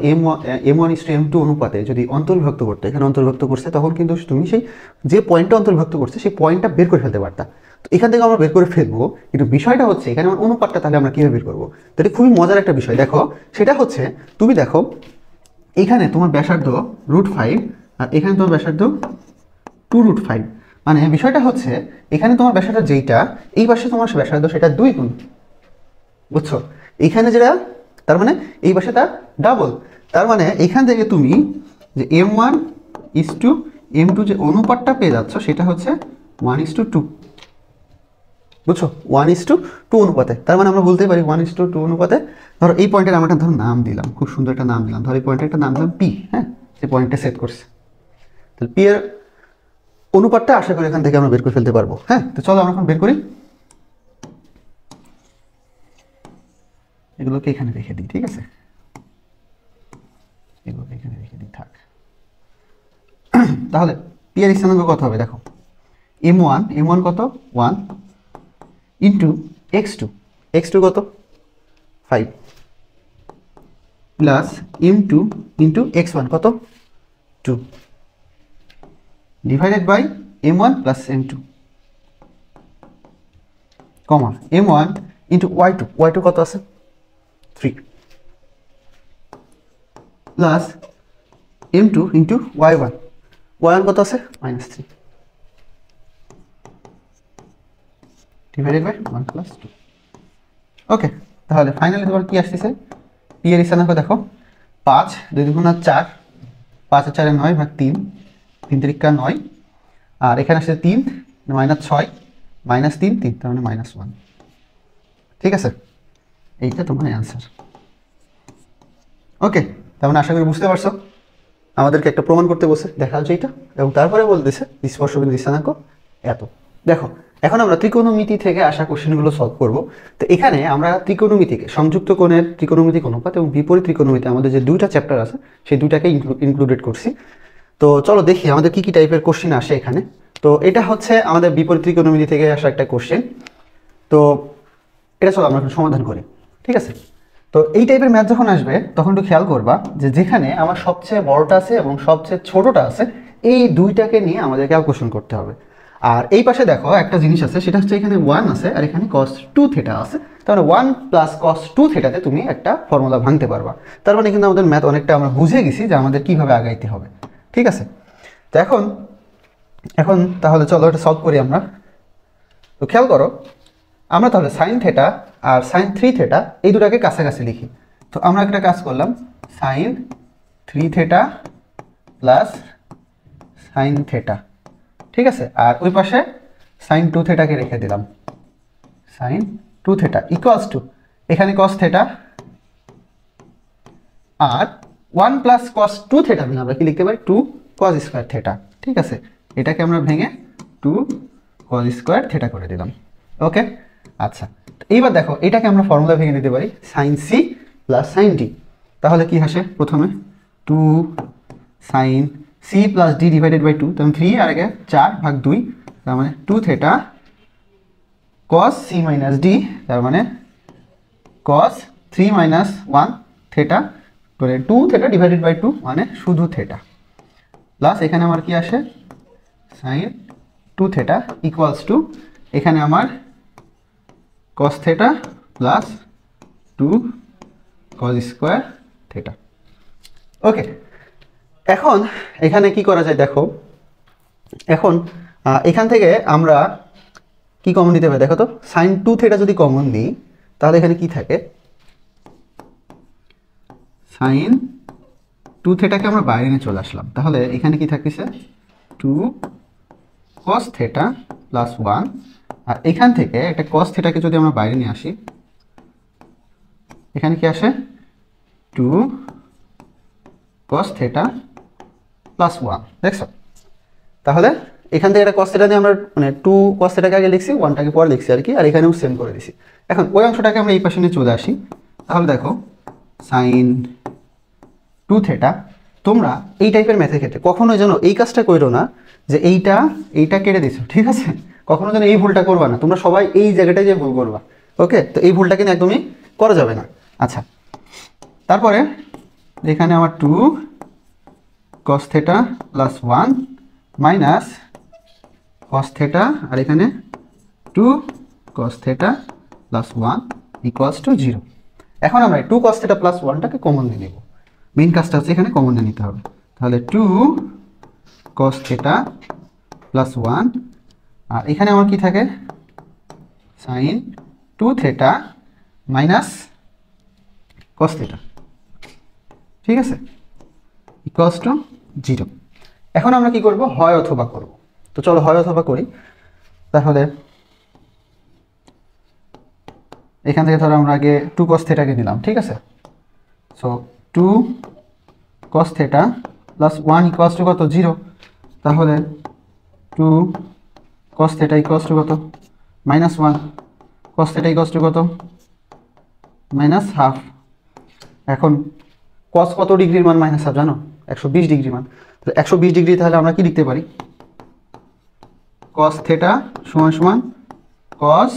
M1:M2 অনুপাতে যদি অন্তর্ভুক্ত করতে, এখানে অন্তর্ভুক্ত করছে, তখন কিন্তু তুমি সেই যে পয়েন্টটা অন্তর্ভুক্ত করছে সেই পয়েন্টটা বের করে ফেলতে পারতা। তো এখান থেকে আমরা বের করে ফেলবো, কিন্তু বিষয়টা হচ্ছে এখানে আমার অনুপাতটা তাহলে আমরা কীভাবে বের করবো? তো এটা খুবই মজার একটা বিষয়। দেখো সেটা হচ্ছে, তুমি দেখো এখানে তোমার ব্যাসার্ধ √5 আর এখানে তোমার ব্যাসার্ধ 2√5, মানে বিষয়টা হচ্ছে এখানে তোমার ব্যাসার্ধ যেইটা, এই পাশে তোমার ব্যাসার্ধ সেটা 2 গুণ, বুঝছো? এইখানে যেটা, তার মানে এই পাশে তার ডাবল। তার মানে এখান থেকে তুমি যে M1:M2 যে অনুপাতটা পেয়ে যাচ্ছ সেটা হচ্ছে 1:2, বুঝছো? 1:2 অনুপাতে। তার মানে আমরা বলতে পারি 1:2 অনুপাতে। ধরো এই পয়েন্টের আমরা একটা ধরো নাম দিলাম, খুব সুন্দর একটা নাম দিলাম, ধরো এই পয়েন্টের একটা নাম দিলাম পি। হ্যাঁ, সে পয়েন্টটা সেট করছে, তাহলে পি এর অনুপাতটা আশা করি এখান থেকে আমরা বের করে ফেলতে পারবো। হ্যাঁ, তো চলো আমরা এখন বের করি। এগুলোকে এখানে রেখে দিই, ঠিক আছে, এগুলোকে এখানে রেখে দিই, থাক। তাহলে পি এর স্থানাঙ্ক কত হবে? দেখো M1 কত 1 ইন্টু x2 কত 5 প্লাস M2 ইন্টু x1 কত 2 divided by M1 plus M2 comma M1 into y2 কত আছে 3 প্লাস M2 ইন্টু y1 কত আছে -3 ডিভাইডেড বাই 1 প্লাস 2। ওকে, তাহলে ফাইনালি তোমার কি আসতেছে? পি এর স্থানাঙ্ক দেখো 5, 2 × 4, 5 আর 4 9 ভাগ 3, 3 × 9, আর এখানে আসছে 3 -6 -3 তার মানে -1। ঠিক আছে, এইটা তোমার অ্যান্সার। ওকে, তার মানে আশা করি বুঝতে পারছো আমাদেরকে একটা প্রমাণ করতে বসে দেখা হচ্ছে এইটা, এবং তারপরে বলতেছে স্পর্শ বিন্দু স্থানাঙ্ক এত। দেখো এখন আমরা ত্রিকোণমিতি থেকে আসা কোশ্চেনগুলো সলভ করব। তো এখানে আমরা ত্রিকোণমিতিকে সংযুক্ত কোণের ত্রিকোণমিতিক অনুপাত এবং বিপরীত ত্রিকোণমিতি আমাদের যে দুইটা চ্যাপ্টার আছে সেই দুইটাকে ইনক্লুডেড করছি। তো চলো দেখি আমাদের কি কি টাইপের কোশ্চেন আসে এখানে। তো এটা হচ্ছে আমাদের বিপরীত ত্রিকোণমিতি থেকে আসা একটা কোশ্চেন। তো এটা চলো আমরা সমাধান করি, ঠিক আছে? তো এই টাইপের ম্যাথ যখন আসবে তখন একটু খেয়াল করবা যে যেখানে আমার সবচেয়ে বড়টা আছে এবং সবচেয়ে ছোটটা আছে, এই দুইটাকে নিয়ে আমাদের ক্যালকুলেশন করতে হবে। আর এই পাশে দেখো একটা জিনিস আছে, সেটা হচ্ছে এখানে 1 আছে আর এখানে cos 2 থিটা আছে। তাহলে 1 প্লাস cos 2 থিটাতে তুমি একটা ফর্মুলা ভাঙতে পারবা। তার মানে কিন্তু আমাদের ম্যাথ অনেকটা আমরা বুঝে গেছি যে আমাদের কিভাবে আগাইতে হবে, ঠিক আছে? তো এখন তাহলে চলো এটা সলভ করি আমরা। তো খেয়াল করো, আমরা তাহলে সাইন থিটা আর সাইন 3 থিটা এই দুটাকে কাছাকাছি লিখি। তো আমরা একটা কাজ করলাম, sine 3 theta plus sine theta, ঠিক আছে? আর ওই পাশে সাইন 2 থিটাকে রেখে দিলাম, সাইন 2 থিটা ইকুয়ালস টু এখানে cos থিটা আর 1 প্লাস cos 2 থিটা ভেঙে আমরা কি লিখতে পারি 2 cos স্কয়ার থিটা, ঠিক আছে? এটাকে আমরা ভেঙে 2 cos স্কয়ার থিটা করে দিলাম। ওকে, আচ্ছা, এইবার দেখো এটাকে আমরা ফর্মুলা ভেঙে নিতে পারি sine C plus sine D. তাহলে কি আসে? প্রথমে 2 sine C plus D divided by 2, তখন 3 আর আগে 4 ভাগ 2, তার মানে 2 theta cos C minus D, তার মানে cos 3 মাইনাস 1 থিটা করে 2 থিটা ডিভাইডেড বাই 2 মানে শুধু থিটা, প্লাস এখানে আমার কি আসে সাইন 2 থিটা ইকুয়ালস টু এখানে আমার cos theta plus 2 cos square theta. Okay, এখন এখানে কি করা যায় দেখো, এখন এখান থেকে আমরা কি কমন নিতে পারি দেখো তো, সাইন 2 থিটা যদি কমন নিই তাহলে এখানে কি থাকে, সাইন 2 থিটাকে আমরা বাইরে নিয়ে চলে আসলাম, তাহলে এখানে কি থাকতেছে 2 cos থিটা প্লাস 1, আর এখান থেকে একটা cos থিটাকে যদি আমরা বাইরে নিয়ে আসি এখানে কি আসে 2 cos theta প্লাস 1। দেখছো? তাহলে এখান থেকে একটা cos theta দিয়ে আমরা মানে 2 cos theta কে আগে লিখছি, 1টাকে পরে লিখছি আর কি, আর এখানেও সেম করে দিছি। এখন ওই অংশটাকে আমরা এই পাশে নিয়ে চলে আসি। তাহলে দেখো sin 2 theta, তোমরা এই টাইপের ম্যাথের ক্ষেত্রে কখনো যেন এই কাজটা করো না যে এইটা কেটে দিছো, ঠিক আছে? কখনো যেন এই ভুলটা করবা না, তোমরা সবাই এই জায়গাটায় যে ভুল করবা। ওকে, তো এই ভুলটা কিন্তু একদমই করা যাবে না। আচ্ছা, তারপরে এখানে আমার 2 cos theta plus 1 minus cos theta, আর এখানে 2 cos theta plus 1 equals to 0। এখন আমরা 2 cos theta প্লাস 1টাকে কমন নিয়ে নেব। মেইন কাজটা হচ্ছে এখানে কমন নিয়ে নিতে হবে। তাহলে 2 cos theta প্লাস 1, আর এখানে আমার কি থাকে sin 2 theta minus cos theta, ঠিক আছে, ইকুয়ালস টু 0। এখন আমরা কি করব, হয় অথবা করব। তো চলো হয় অথবা করি। তাহলে এখান থেকে ধরো আমরা আগে 2 cos theta কে নিলাম, ঠিক আছে। So 2 cos theta plus 1 equals to কত, 0। তাহলে 2 cos theta ইকুয়ালস টু কত, minus 1। cos theta equals to কত, মাইনাস হাফ। এখন cos কত ডিগ্রির মান মাইনাস হাফ জানো, 120 ডিগ্রি মান। তাহলে 120 ডিগ্রি, তাহলে আমরা কি লিখতে পারি, cos theta সমান সমান cos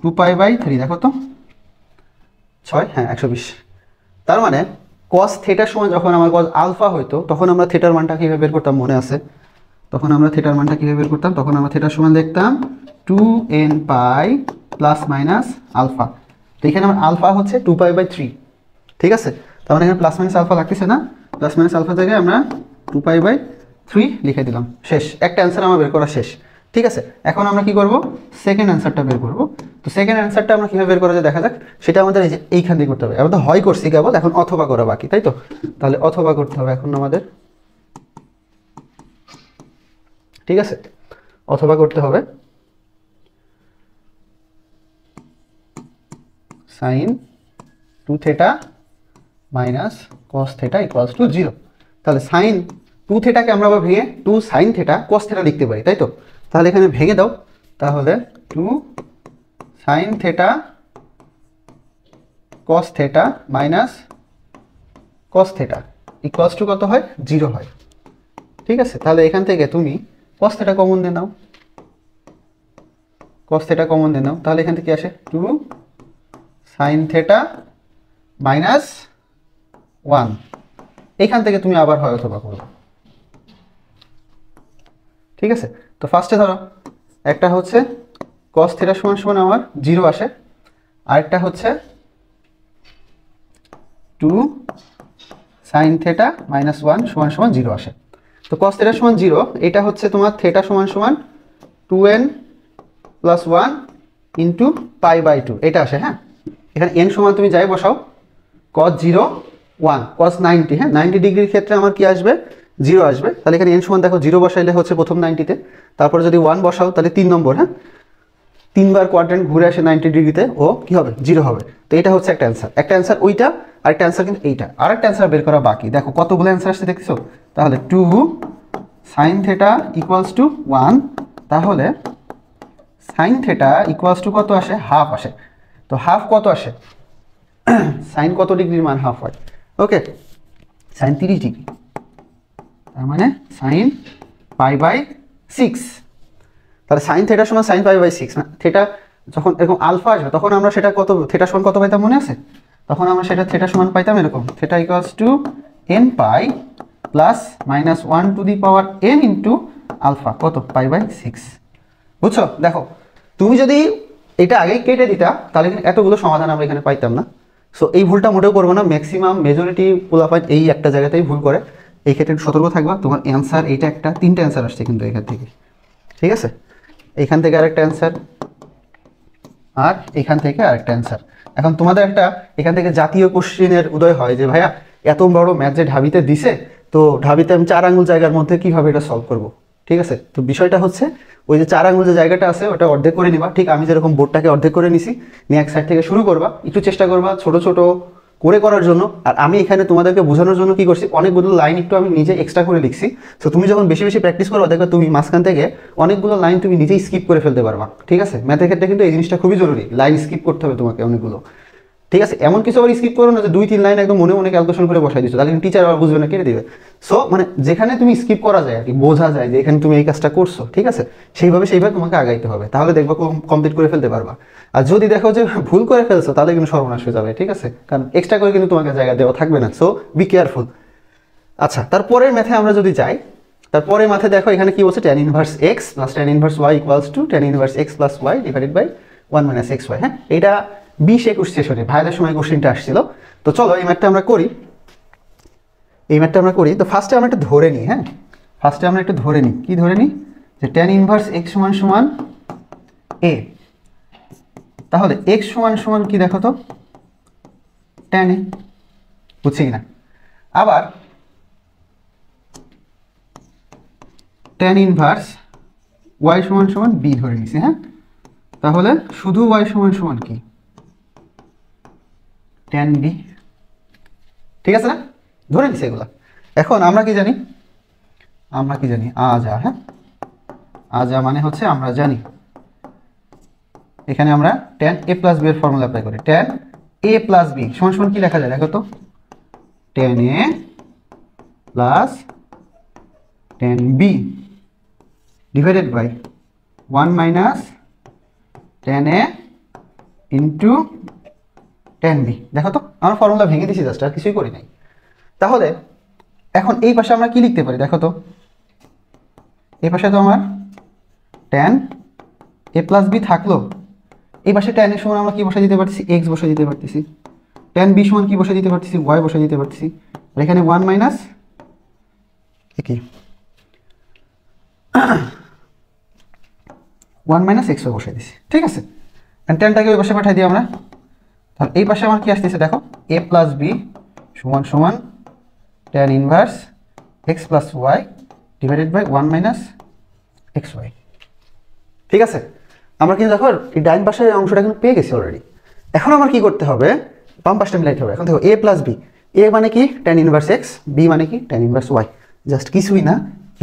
2π/3। দেখো তো 6, হ্যাঁ 120। তার মানে cos theta সমান যখন আমার cos আলফা হইতো তখন আমরা থিটার মানটা কিভাবে বের করতাম মনে আছে? তখন আমরা থিটার মানটা কিভাবে বের করতাম? তখন আমরা থিটার সমান লিখতাম 2n পাই প্লাস মাইনাস আলফা। তো এখানে আমার আলফা হচ্ছে 2π/3, ঠিক আছে। তার মানে এখানে প্লাস মাইনাস আলফা লাগতেছে না, প্লাস মাইনাস আলফা জায়গায় আমরা 2π/3 লিখে দিলাম। শেষ, একটা অ্যান্সার আমার বের করা শেষ, ঠিক আছে। এখন আমরা কি করব, সেকেন্ড অ্যান্সারটা বের করব। তো সেকেন্ড অ্যান্সারটা আমরা কীভাবে বের করা যায় দেখা যাক। সেটা আমাদের এই যে এইখান দিয়ে করতে হবে। আমরা তো হয় করছি কেবল, এখন অথবা করা বাকি, তাই তো? তাহলে অথবা করতে হবে এখন আমাদের, ঠিক আছে। অথবা করতে হবে sin 2 theta minus cos theta equals to 0। তাহলে sin 2 theta কে আমরা আবার ভেঙে 2 sin theta cos theta লিখতে পারি, তাই তো? তাহলে এখানে ভেঙে দাও। তাহলে 2 sin theta cos theta minus cos theta equals to কত হয়, 0 হয়, ঠিক আছে। তাহলে এখান থেকে তুমি cos theta কমন দিয়ে নাও, cos theta কমন দিয়ে নাও। তাহলে এখান থেকে আসে 2 sin theta মাইনাস 1। এখান থেকে তুমি আবার হয় অথবা করবে, ঠিক আছে। তো ফার্স্টে ধরো একটা হচ্ছে cos theta সমান সমান আমার 0 আসে, আরেকটা হচ্ছে 2 sin theta মাইনাস 1 সমান সমান 0 আসে। তো cos theta সমান 0, এটা হচ্ছে তোমার theta সমান সমান 2n প্লাস 1 ইন্টু π/2 এটা আসে, হ্যাঁ। এখানে n সমান তুমি যাই বসাও, cos 0 1 cos 90, হ্যাঁ 90 ডিগ্রির ক্ষেত্রে আমার কি আসবে, 0 আসবে। তাহলে এখানে n সমান দেখো 0 বসাইলে হচ্ছে প্রথম 90-তে, তারপরে যদি 1 বসাও তাহলে 3 নম্বর, হ্যাঁ 3 বার কোয়াড্রেন্ট ঘুরে আসে 90 ডিগ্রিতে, ও কি হবে, 0 হবে। তো এটা হচ্ছে একটা অ্যান্সার, একটা অ্যান্সার ওইটা, আরেকটা অ্যান্সার কিন্তু এইটা, আরেকটা অ্যান্সার বের করা বাকি। দেখো কতগুলো অ্যান্সার আসছে দেখছো। তাহলে 2 sin theta ইকুয়ালস টু 1, তাহলে sin theta ইকুয়ালস টু কত আসে, হাফ আসে। তো হাফ কত আসে, সাইন কত ডিগ্রির মান হাফ হয়, ওকে সাইন 30 ডিগ্রি, তার মানে সাইন π/6। তাহলে সাইন থিটা সমান সাইন π/6 না, থিটা যখন এরকম আলফা আসবে তখন আমরা সেটা কত, থিটা সমান কত পাইতাম মনে আছে? তখন আমরা সেটা থিটা সমান পাইতাম এরকম, theta equals to n pi plus minus 1 to the power n into alpha কত, π/6। বুঝছো? দেখো তুমি যদি এটা আগেই কেটে দিতা তাহলে কিন্তু এতগুলো সমাধান আমরা এখানে পাইতাম না। সো এই ভুলটা মোটেও করবো না, ম্যাক্সিমাম মেজরিটি পোলাপাইন এই একটা জায়গাতেই ভুল করে। এই ক্ষেত্রে সতর্ক থাকবা, তোমার অ্যান্সার এইটা একটা, 3টা অ্যান্সার আসছে কিন্তু এখান থেকে, ঠিক আছে। এইখান থেকে আরেকটা অ্যান্সার, আর এখান থেকে আরেকটা অ্যান্সার। এখন তোমাদের একটা এখান থেকে জাতীয় কোশ্চেনের উদয় হয় যে ভাইয়া এত বড় ম্যাথ যে ঢাবিতে দিছে, তো ঢাবিতে আমি 4 আঙ্গুল জায়গার মধ্যে কিভাবে এটা সলভ করব, ঠিক আছে। তো বিষয়টা হচ্ছে ওই যে 4 আঙ্গুল যে জায়গাটা আছে ওটা অর্ধেক করে নিবা, ঠিক আমি যেরকম বোর্ডটাকে অর্ধেক করে নিছি, নিয়ে এক সাইড থেকে শুরু করবা, একটু চেষ্টা করবা ছোট ছোট করার জন্য। আর আমি এখানে তোমাদেরকে বোঝানোর জন্য কি করছি, অনেকগুলো লাইন একটু আমি নিজে এক্সট্রা করে লিখছি। সো তুমি যখন বেশি বেশি প্র্যাকটিস করো দেখবে তুমি মাঝখান থেকে অনেকগুলো লাইন তুমি নিজেই স্কিপ করে ফেলতে পারবা। ঠিক আছে, ম্যাথের ক্ষেত্রে কিন্তু এই জিনিসটা খুবই জরুরি, লাইন স্কিপ করতে হবে তোমাকে অনেকগুলো। ঠিক আছে, এমন কিছু আবার স্কিপ করো না যে 2-3 লাইন একদম মনে মনে ক্যালকুলেশন করে বসাই দিচ্ছ, তাহলে টিচার আবার বুঝবে না, কেটে দিবে। সো মানে যেখানে তুমি স্কিপ করা যায় আর কি, বোঝা যায় যে এখানে তুমি এই কাজটা করছো, ঠিক আছে, সেইভাবে তোমাকে আগাইতে হবে, তাহলে দেখবা কমপ্লিট করে ফেলতে পারবা। আর যদি দেখো যে ভুল করে ফেলছো তাহলে কিন্তু সর্বনাশ হয়ে যাবে। ঠিক আছে, কারণ এক্সট্রা করে কিন্তু তোমাকে জায়গা দেওয়া থাকবে না। So be careful. আচ্ছা, তারপরের ম্যাথে আমরা যদি যাই, তারপরে ম্যাথে দেখো এখানে কি বলছে, tan inverse x plus tan inverse y equals to tan inverse x plus y divided by 1 minus xy। হ্যাঁ, এটা 20-21 সেশনে ভাইদের সময় কোশ্চেনটা আসছিল। তো চলো এই ম্যাথটা আমরা করি। তো ফার্স্টে আমরা একটু ধরে নিই। হ্যাঁ, কি ধরে নিই, যে tan ইনভার্স x সমান সমান a। তাহলে x সমান সমান কি দেখো তো, tan a, বুঝছি কিনা। আবার tan ইনভার্স y সমান সমান b ধরে নিছি। হ্যাঁ, তাহলে শুধু y সমান সমান কি, tan b। ঠিক আছে না, ধরে নিছি এগুলা। এখন আমরা কি জানি, আজা। হ্যাঁ, আজা মানে হচ্ছে আমরা জানি, এখানে আমরা tan a প্লাস b এর ফর্মুলা অ্যাপ্লাই করি। tan a প্লাস b সমান সমান কি লেখা যায় দেখো তো, tan a plus tan b divided by 1 minus tan a into tan b। দেখো তো আমরা ফর্মুলা ভেঙে দিছি, জাস্ট আর কিছুই করি নাই। তাহলে এখন এই পাশে আমরা কি লিখতে পারি দেখো তো, এই পাশে তো আমার tan a প্লাস b থাকলো, এই পাশে tan এর সমান আমরা কি বসে দিতে পারতেছি, x বসে দিতে পারতেছি। tan b সমান কি বসে দিতে পারতেছি, y বসে দিতে পারতেছি। আর এখানে 1 মাইনাস কি 1 মাইনাস x বসে দিছি। ঠিক আছে, ট্যানটাকে ওই পাশে পাঠিয়ে দিই আমরা। তাহলে এই পাশে আমার কি আসতেছে দেখো, a প্লাস b সমান সমান tan inverse x plus y divided by 1 minus xy। ঠিক আছে, আমরা কিন্তু দেখো এই ডাইন পাশের অংশটা কিন্তু পেয়ে গেছি অলরেডি। এখন আমার কি করতে হবে, বাম পাশটা মিলাইতে হবে। এখন দেখো a প্লাস b, a মানে কি tan ইনভার্স x, b মানে কি tan ইনভার্স y। জাস্ট কিছুই না,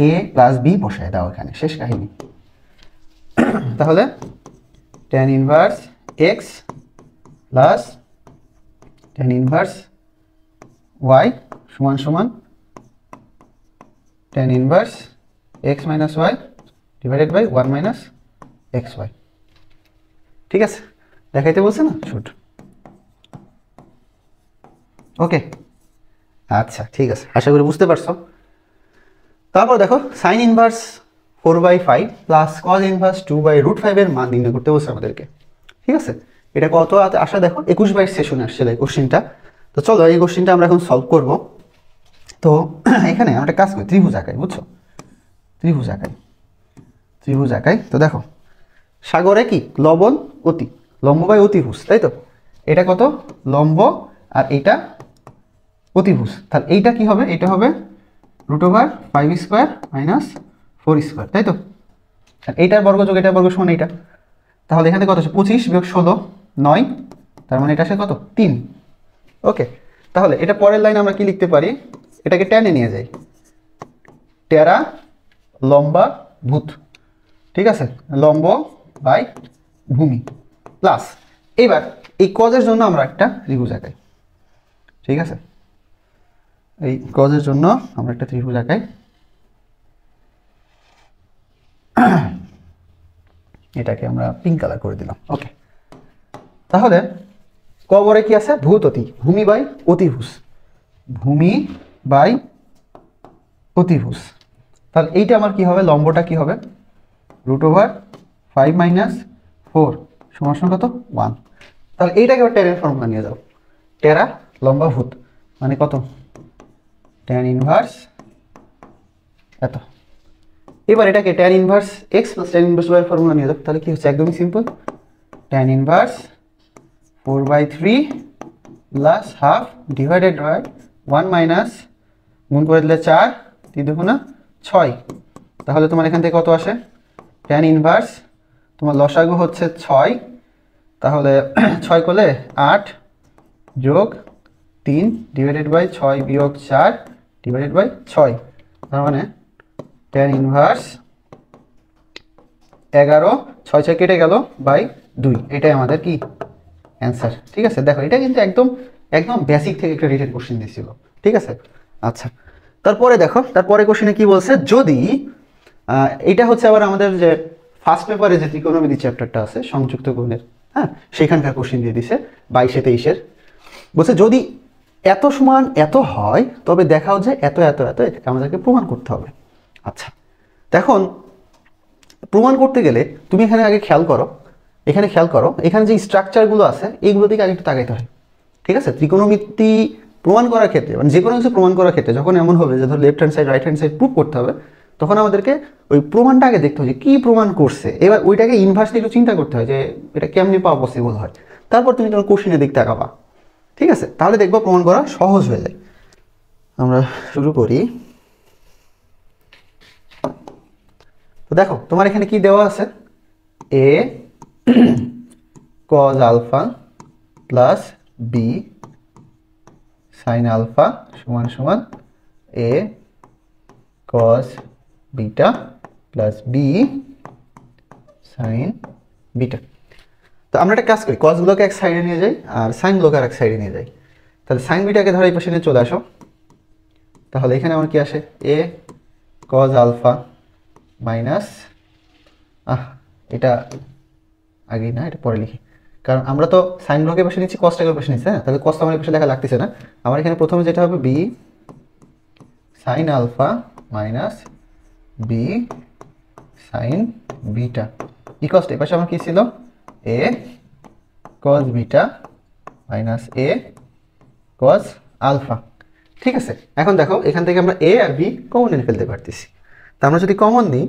a প্লাস b বসায় দাও এখানে, শেষ কাহিনী। তাহলে tan inverse x plus tan inverse y সমান সমান tan inverse x minus y divided by 1 minus xy। ঠিক আছে, দেখাইতে বলছে না, শুট। ওকে, আচ্ছা ঠিক আছে, আশা করি বুঝতে পারছো। তারপর দেখো sign inverse 4/5 plus cos inverse 2/√5 এর মান নির্ণয় করতে বলছে আমাদেরকে। ঠিক আছে, এটা কত আসা দেখো 21 সেশনে আসছে এই কোশ্চেনটা। তো চলো এই কোশ্চেনটা আমরা এখন সলভ করব। তো এখানে আমরা একটা কাজ করি, ত্রিভুজ আঁকাই, বুঝছো, ত্রিভুজ আঁকাই। তো দেখো সাগরে কি লবণ অতি, লম্ব বাই অতিভুজ, তাই তো। এটা কত লম্ব আর এটা অতিভুজ, তাহলে এইটা কি হবে, এটা হবে √5² মাইনাস 4², তাই তো। আর এইটার বর্গযোগ এটার বর্গ সমান এইটা। তাহলে এখানে কত আছে, 25 বিয়োগ 16 9, তার মানে এটা আসে কত 3। ওকে, তাহলে এটা পরের লাইন আমরা কি লিখতে পারি, এটাকে টেনে নিয়ে যাই, টেরা লম্বা ভূত। ঠিক আছে, লম্ব বাই ভূমি প্লাস, এবার এই কজের জন্য আমরা একটা ত্রিভুজ আঁকাই। ঠিক আছে, এই কজের জন্য আমরা একটা ত্রিভুজ আঁকাই। এটাকে আমরা পিঙ্ক কালার করে দিলাম। ওকে, তাহলে কবরে কি আছে, ভূত অতি, ভূমি বাই অতিভুজ, ভূমি বাই অতিভুজ। তাহলে এইটা আমার কি হবে, লম্বটা কি হবে √5 মাইনাস 4 সমান সমান কত 1। তাহলে এইটাকে টেনের ফর্মুলা নিয়ে যাও, টেরা লম্বা ভূত মানে কত tan ইনভার্স এত। এবার এটাকে tan inverse x plus tan inverse y এর ফর্মুলা নিয়ে যাও, তাহলে কি হচ্ছে, একদমই simple, tan inverse 4/3 plus half divided by 1 minus, গুণ করে দিলে 4 3 দুগুণা 6। তাহলে তোমার এখান থেকে কত আসে, tan ইনভার্স তোমার লসাগু হচ্ছে 6, তাহলে 6 করলে 8 যোগ 3 ডিভাইডেড বাই 6 বিয়োগ 4 ডিভাইডেড বাই 6, তার মানে tan ইনভার্স 11, 6 6 কেটে গেল বাই 2, এটাই আমাদের কি অ্যান্সার। ঠিক আছে, দেখো এটা কিন্তু একদম একদম বেসিক থেকে একটা রিটেন কোশ্চেন দিয়েছিল। ঠিক আছে, আচ্ছা তারপরে দেখো, তারপরে কোশ্চেনে কি বলছে, যদি এটা হচ্ছে আবার আমাদের যে ফার্স্ট পেপারে যে ত্রিকোণমিতি চ্যাপ্টারটা আছে সংযুক্ত গুণের, হ্যাঁ সেখানকার কোশ্চেন দিয়ে দিছে 22 23-এর। বলছে যদি এত সমান এত হয় তবে দেখাও যে এত এত এত, এটা আমাদেরকে প্রমাণ করতে হবে। আচ্ছা এখন প্রমাণ করতে গেলে তুমি এখানে আগে খেয়াল করো, এখানে খেয়াল করো, এখানে যে স্ট্রাকচারগুলো আছে এইগুলো দিকে আগে একটু তাকাইতে হয়। ঠিক আছে, ত্রিকোণমিতি প্রমাণ করার ক্ষেত্রে মানে যে কোনো কিছু প্রমাণ করার ক্ষেত্রে যখন এমন হবে যে ধর left hand side right hand side prove করতে হবে, তখন আমাদেরকে ওই প্রমাণটা আগে দেখতে হবে যে কী প্রমাণ করছে, এবার ওইটাকে ইনভার্সলি একটু চিন্তা করতে হয় যে এটা কেমনি পাওয়া পসিবল হয়, তারপর তুমি তোমার কোশ্চেনের দিক তাকাবা। ঠিক আছে, তাহলে দেখবো প্রমাণ করা সহজ হয়ে যায়। আমরা শুরু করি। তো দেখো তোমার এখানে কি দেওয়া আছে, a cos alpha plus b sin alpha সমান সমান a cos beta plus b sin beta. তো আমরা একটা কাজ করি, কসগুলোকে এক সাইডে নিয়ে যাই আর সাইনগুলোকে আর এক সাইডে নিয়ে যাই। তাহলে সাইন বিটাকে ধরো এই পাশে নিয়ে চলে আসো, তাহলে এখানে আমার কি আসে, a cos আলফা মাইনাস, এটা আগেই না, এটা পরে লিখি, কারণ আমরা তো সাইন ব্লকের পাশে নিচ্ছি, কসটাকে পাশে নিচ্ছি, হ্যাঁ তাহলে কসটা আমার পাশে লেখা লাগতেছে না। আমার এখানে প্রথমে যেটা হবে B sine alpha minus B sine beta equals to, এই পাশে আমার কি ছিল, A cos beta minus A cos alpha. ঠিক আছে, এখন দেখো এখান থেকে আমরা এ আর বি কমন নিয়ে ফেলতে পারতেছি। তা আমরা যদি কমন নিই,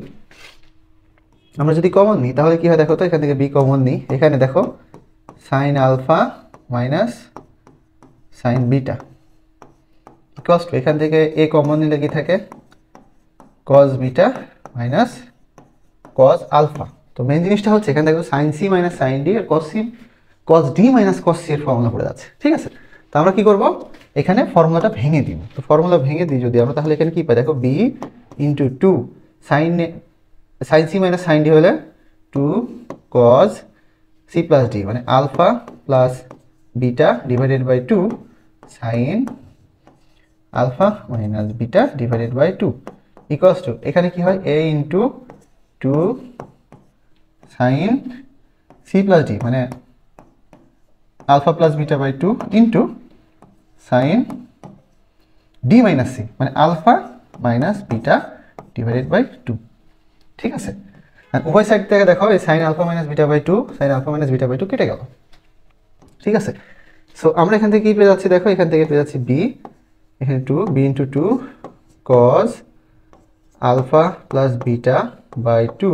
তাহলে কি হয় দেখো তো, এখান থেকে বি কমন নিই, এখানে দেখো sine alpha minus sine beta equals to, এখান থেকে এ কমন নিলে কি থাকে, cos beta minus cos alpha. তো মেন জিনিসটা হচ্ছে এখানে দেখো sine C minus sine D আর cos D minus cos C এর ফর্মুলা পড়ে যাচ্ছে। ঠিক আছে, তো আমরা কি করব, এখানে ফর্মুলাটা ভেঙে দিব। তো ফর্মুলা ভেঙে দিই যদি আমরা, তাহলে এখানে কি পাই দেখো, B into 2 sine C minus sine D হলে 2 কস সি প্লাস ডি, মানে alpha plus beta divided by 2 sine alpha minus beta divided by 2 equals to, এখানে কি হয়, A into 2 sine C plus D মানে alpha plus beta by 2 into sine D minus C মানে alpha minus beta divided by 2। ঠিক আছে, আর উভয় সাইড থেকে দেখো এই sign alpha minus beta by 2 sine alpha minus beta by 2 কেটে গেল। ঠিক আছে, সো আমরা এখান থেকে কি পেয়ে যাচ্ছি দেখো, এখান থেকে পেয়ে যাচ্ছি বি, এখানে 2 B into 2 cos alpha plus beta by 2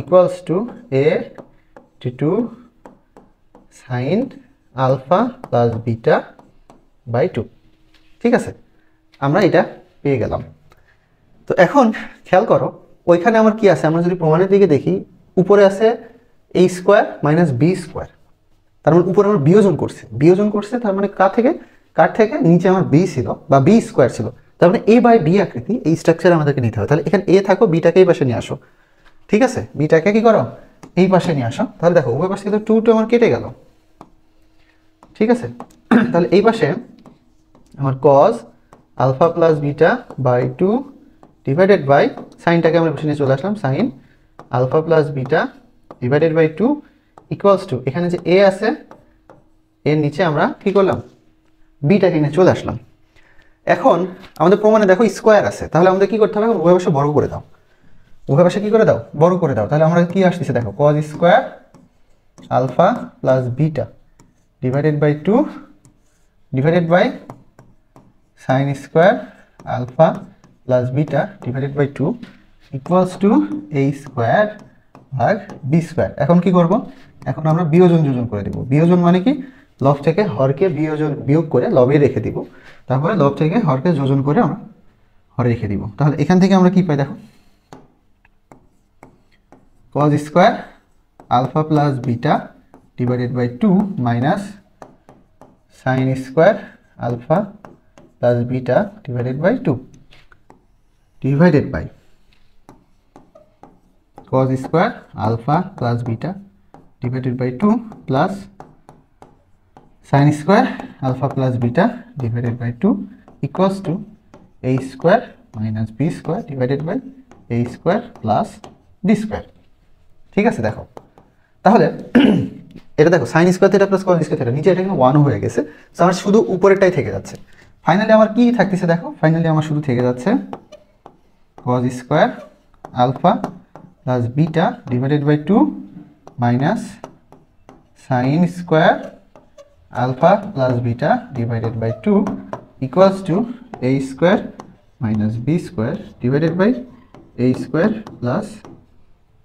equals to A to 2 sine alpha plus beta by 2। ঠিক আছে, আমরা এটা পেয়ে গেলাম। তো এখন খেয়াল করো ওইখানে আমার কি আছে, আমরা যদি প্রমাণের দিকে দেখি, উপরে আছে a square minus B square, তার মানে উপরে আমার বিয়োজন করছে, তার মানে কার থেকে নিচে আমার বি ছিল বা বি স্কোয়ার ছিল, তার মানে এ বাই বি আকৃতি এই স্ট্রাকচার আমাদেরকে নিতে হবে। তাহলে এখানে এ থাকো, বিটাকে এই পাশে নিয়ে আসো। ঠিক আছে, বিটাকে কি করো, এই পাশে নিয়ে আসো। তাহলে দেখো উভয় পাশে কিন্তু 2 আমার কেটে গেল। ঠিক আছে, তাহলে এই পাশে আমার cos alpha plus beta by 2 divided by সাইনটাকে আমরা পাশে নিয়ে চলে আসলাম, sine alpha plus beta divided by 2 equals to, এখানে যে এ আছে এর নিচে আমরা কি করলাম, বিটাকে নিয়ে চলে আসলাম। এখন আমাদের প্রমাণে দেখো স্কোয়ার আছে, তাহলে আমাদের কি করতে হবে, উভয় পাশে বর্গ করে দাও, বর্গ করে দাও। তাহলে আমরা কি আসতেছে দেখো, cos square alpha plus beta divided by 2 divided by sine square alpha plus beta divided by 2 equals to A square ভাগ বি স্কোয়ার। এখন কি করব, এখন আমরা বিয়োজন যোজন করে দেব। বিয়োজন মানে কি, লব থেকে হরকে বিয়োগ করে লবে রেখে দিব, তারপরে লব থেকে হরকে যোজন করে আমরা হরে রেখে দিব। তাহলে এখান থেকে আমরা কি পাই দেখো, cos square alpha plus beta divided by 2 minus সাইন square alpha plus beta divided by 2 divided by cos square alpha plus beta divided by 2 plus sin square alpha plus beta divided by 2 equals to a square minus B square divided by a square plus D square. ঠিক আছে, দেখো তাহলে এটা দেখো sin square theta plus cos square theta, নিচে এটা কিন্তু 1 হয়ে গেছে, তো আমার শুধু উপরেরটাই থেকে যাচ্ছে। ফাইনালি আমার কি থাকতেছে দেখো, ফাইনালি আমার শুধু থেকে যাচ্ছে cos square alpha plus beta divided by 2 minus sin square alpha plus beta divided by 2 equals to a square minus B square divided by a square plus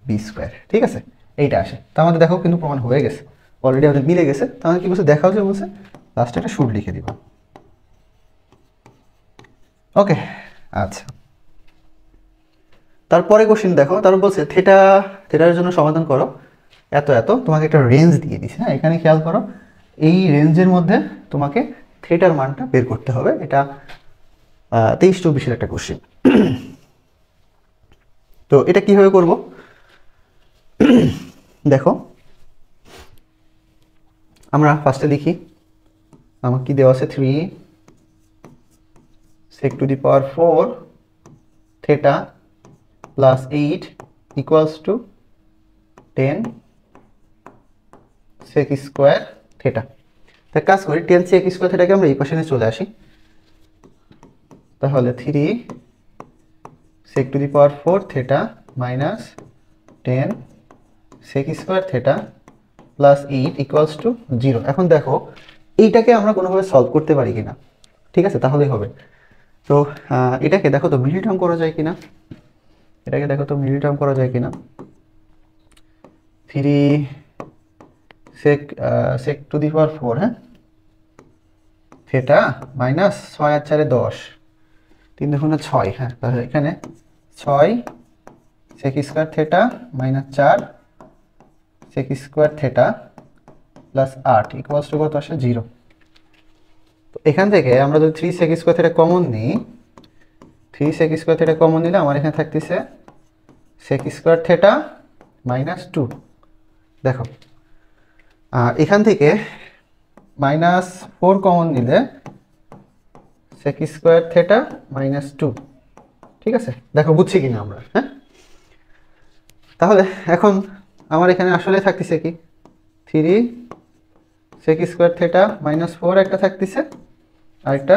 B square. ঠিক আছে, এইটা আসে। তো আমাদের দেখো কিন্তু প্রমাণ হয়ে গেছে, অলরেডি আমাদের মিলে গেছে। তাহলে কি বলছে, দেখাও যে বলছে লাস্টে একটা শুট লিখে দিব। ওকে, আচ্ছা তারপরে কোশ্চেন দেখো, তারপর বলছে থিটার জন্য সমাধান করো এত এত, তোমাকে একটা রেঞ্জ দিয়ে দিছে। হ্যাঁ, এখানে খেয়াল করো, এই রেঞ্জের মধ্যে তোমাকে থিটার মানটা বের করতে হবে। এটা 23-24 একটা কোশ্চেন। তো এটা কিভাবে করব দেখো, আমরা ফার্স্টে লিখি, আমার কি দেওয়া আছে 3 sec to the power 4 theta plus 8 equals to 10 sec square theta। তাই কাজ করি, 10 sec square theta কে আমরা এই পাশে নিয়ে চলে আসি। তাহলে 3 sec to the power 4 theta minus 10 sec square theta plus 8 equals to 0। এখন দেখো এইটাকে আমরা কোনোভাবে সলভ করতে পারি কিনা। ঠিক আছে, তাহলেই হবে। তো এটাকে দেখো তো মিডল টার্ম করা যায় কিনা, এটাকে দেখো তো মিডল টার্ম করা যায় কিনা। 3 sec to the power 4, হ্যাঁ, থিটা মাইনাস 6 আর 4 10, 3 দুগুণে 6। হ্যাঁ, তাহলে এখানে 6 sec square theta minus 4 sec square theta plus 8 equals to কত আসে 0। তো এখান থেকে আমরা যদি 3 sec স্কয়ার থিটা কমন নিই, 3 sec স্কয়ার থিটা কমন নিলে আমার এখানে থাকতেছে sec স্কয়ার থিটা মাইনাস 2। দেখো এখান থেকে মাইনাস 4 কমন নিলে sec স্কয়ার থিটা মাইনাস 2। ঠিক আছে, দেখো বুঝছি কিনা আমরা। হ্যাঁ, তাহলে এখন আমার এখানে আসলে থাকতেছে কি 3 sec স্কয়ার থিটা মাইনাস 4 একটা থাকতেছে, আর একটা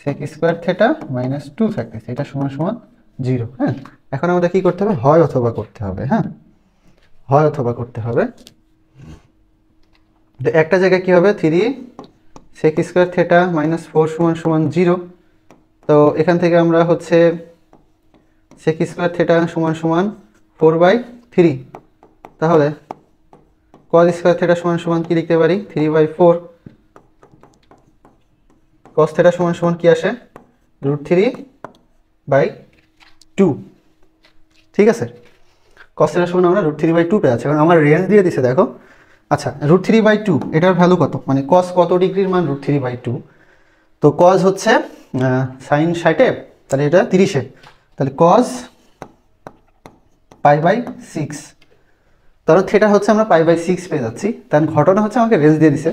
sec স্কয়ার থিটা মাইনাস 2 থাকতেছে, এটা সমান সমান 0। হ্যাঁ, এখন আমাদের কি করতে হবে, হয় অথবা করতে হবে। হ্যাঁ, হয় অথবা করতে হবে। তো একটা জায়গায় কি হবে, 3 sec স্কয়ার থিটা মাইনাস 4 সমান সমান 0। তো এখান থেকে আমরা হচ্ছে sec স্কয়ার থিটা সমান সমান 4/3। তাহলে cos স্কয়ার থিটা সমান সমান কি লিখতে পারি, 3/4। cos থিটা সমান সমান কি আসে, √3/2। ঠিক আছে, cos থিটা সমান আমরা √3/2 পেয়ে আছি, কারণ আমার রেঞ্জ দিয়ে দিছে। দেখো আচ্ছা, √3/2 এটার ভ্যালু কত, মানে cos কত ডিগ্রির মান √3/2। তো cos হচ্ছে sin 60, তাহলে এটা 30-এ, তাহলে cos π/6। তাহলে থিটা হচ্ছে আমরা π/6 পেয়ে যাচ্ছি। তার ঘটনা হচ্ছে আমাকে রেঞ্জ দিয়ে দিছে,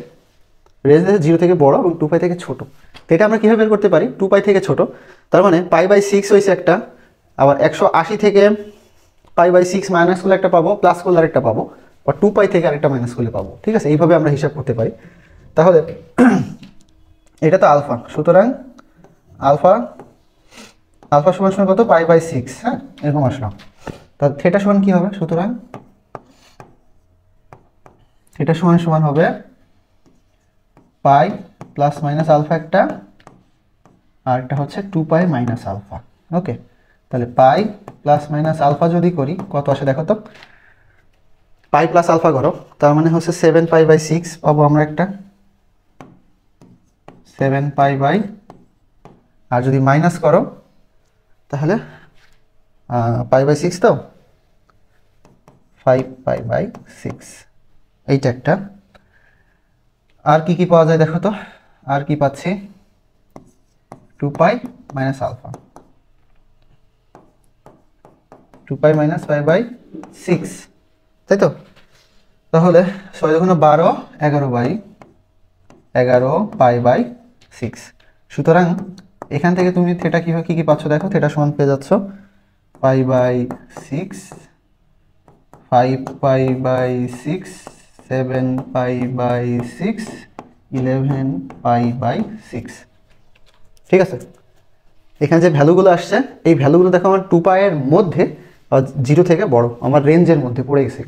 রেঞ্জ দিয়েছে 0 থেকে বড় এবং 2π থেকে ছোট। তো এটা আমরা কীভাবে বের করতে পারি, 2π থেকে ছোট, তার মানে π/6 হয়েছে একটা, আবার 180 থেকে π/6 মাইনাস করলে একটা পাবো, প্লাস করলে আরেকটা পাবো, বা 2π থেকে আরেকটা মাইনাস করলে পাবো। ঠিক আছে, এইভাবে আমরা হিসাব করতে পারি। তাহলে এটা তো আলফা, সুতরাং আলফা সমান সমান কত, π/6। হ্যাঁ, এরকম আসলাম। তাহলে থিটা সমান কি হবে, সুতরাং থিটা সমান সমান হবে পাই প্লাস মাইনাস আলফা একটা, আর একটা হচ্ছে 2π মাইনাস আলফা। ওকে, তাহলে পাই প্লাস মাইনাস আলফা যদি করি কত আসে দেখো তো, পাই প্লাস আলফা করো, তার মানে হচ্ছে 7π/6 পাবো আমরা একটা, 7π/, আর যদি মাইনাস করো তাহলে π/6, তো 5π/6, এইটা একটা। আর কি কি পাওয়া যায় দেখো তো, আর কি পাচ্ছি 2 pi minus alpha, 2 pi minus pi by 6, তাই তো? তাহলে 6 দুগুণে 12, 11 বাই 11 পাই বাই 6। সুতরাং এখান থেকে তুমি থিটা কিভাবে কি পাচ্ছ দেখো, থিটা সমান পেয়ে যাচ্ছ pi by 6, 5 pi by 6, 7 pi by 6, 11 pi by 6। ঠিক আছে, এখানে যে ভ্যালুগুলো আসছে এই ভ্যালুগুলো দেখো আমার 2 পাইয়ের মধ্যে 0 থেকে বড়, আমার রেঞ্জের মধ্যে পড়ে গেছে।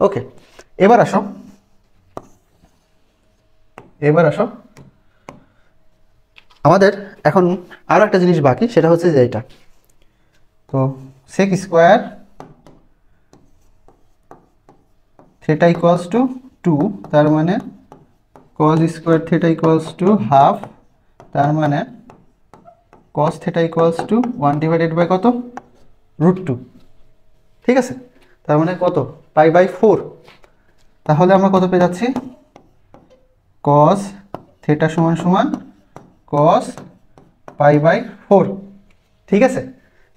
ওকে, এবার আসো আমাদের এখন আরো একটা জিনিস বাকি, সেটা হচ্ছে যে এটা তো sec square theta equals to 2, তার মানে cos square theta equals to half, তার মানে cos theta equals to 1 divided by কত √2। ঠিক আছে, তার মানে কত পাই বাই 4। তাহলে আমরা কত পেয়ে যাচ্ছি cos থিটা সমান সমান cos পাই বাই 4। ঠিক আছে,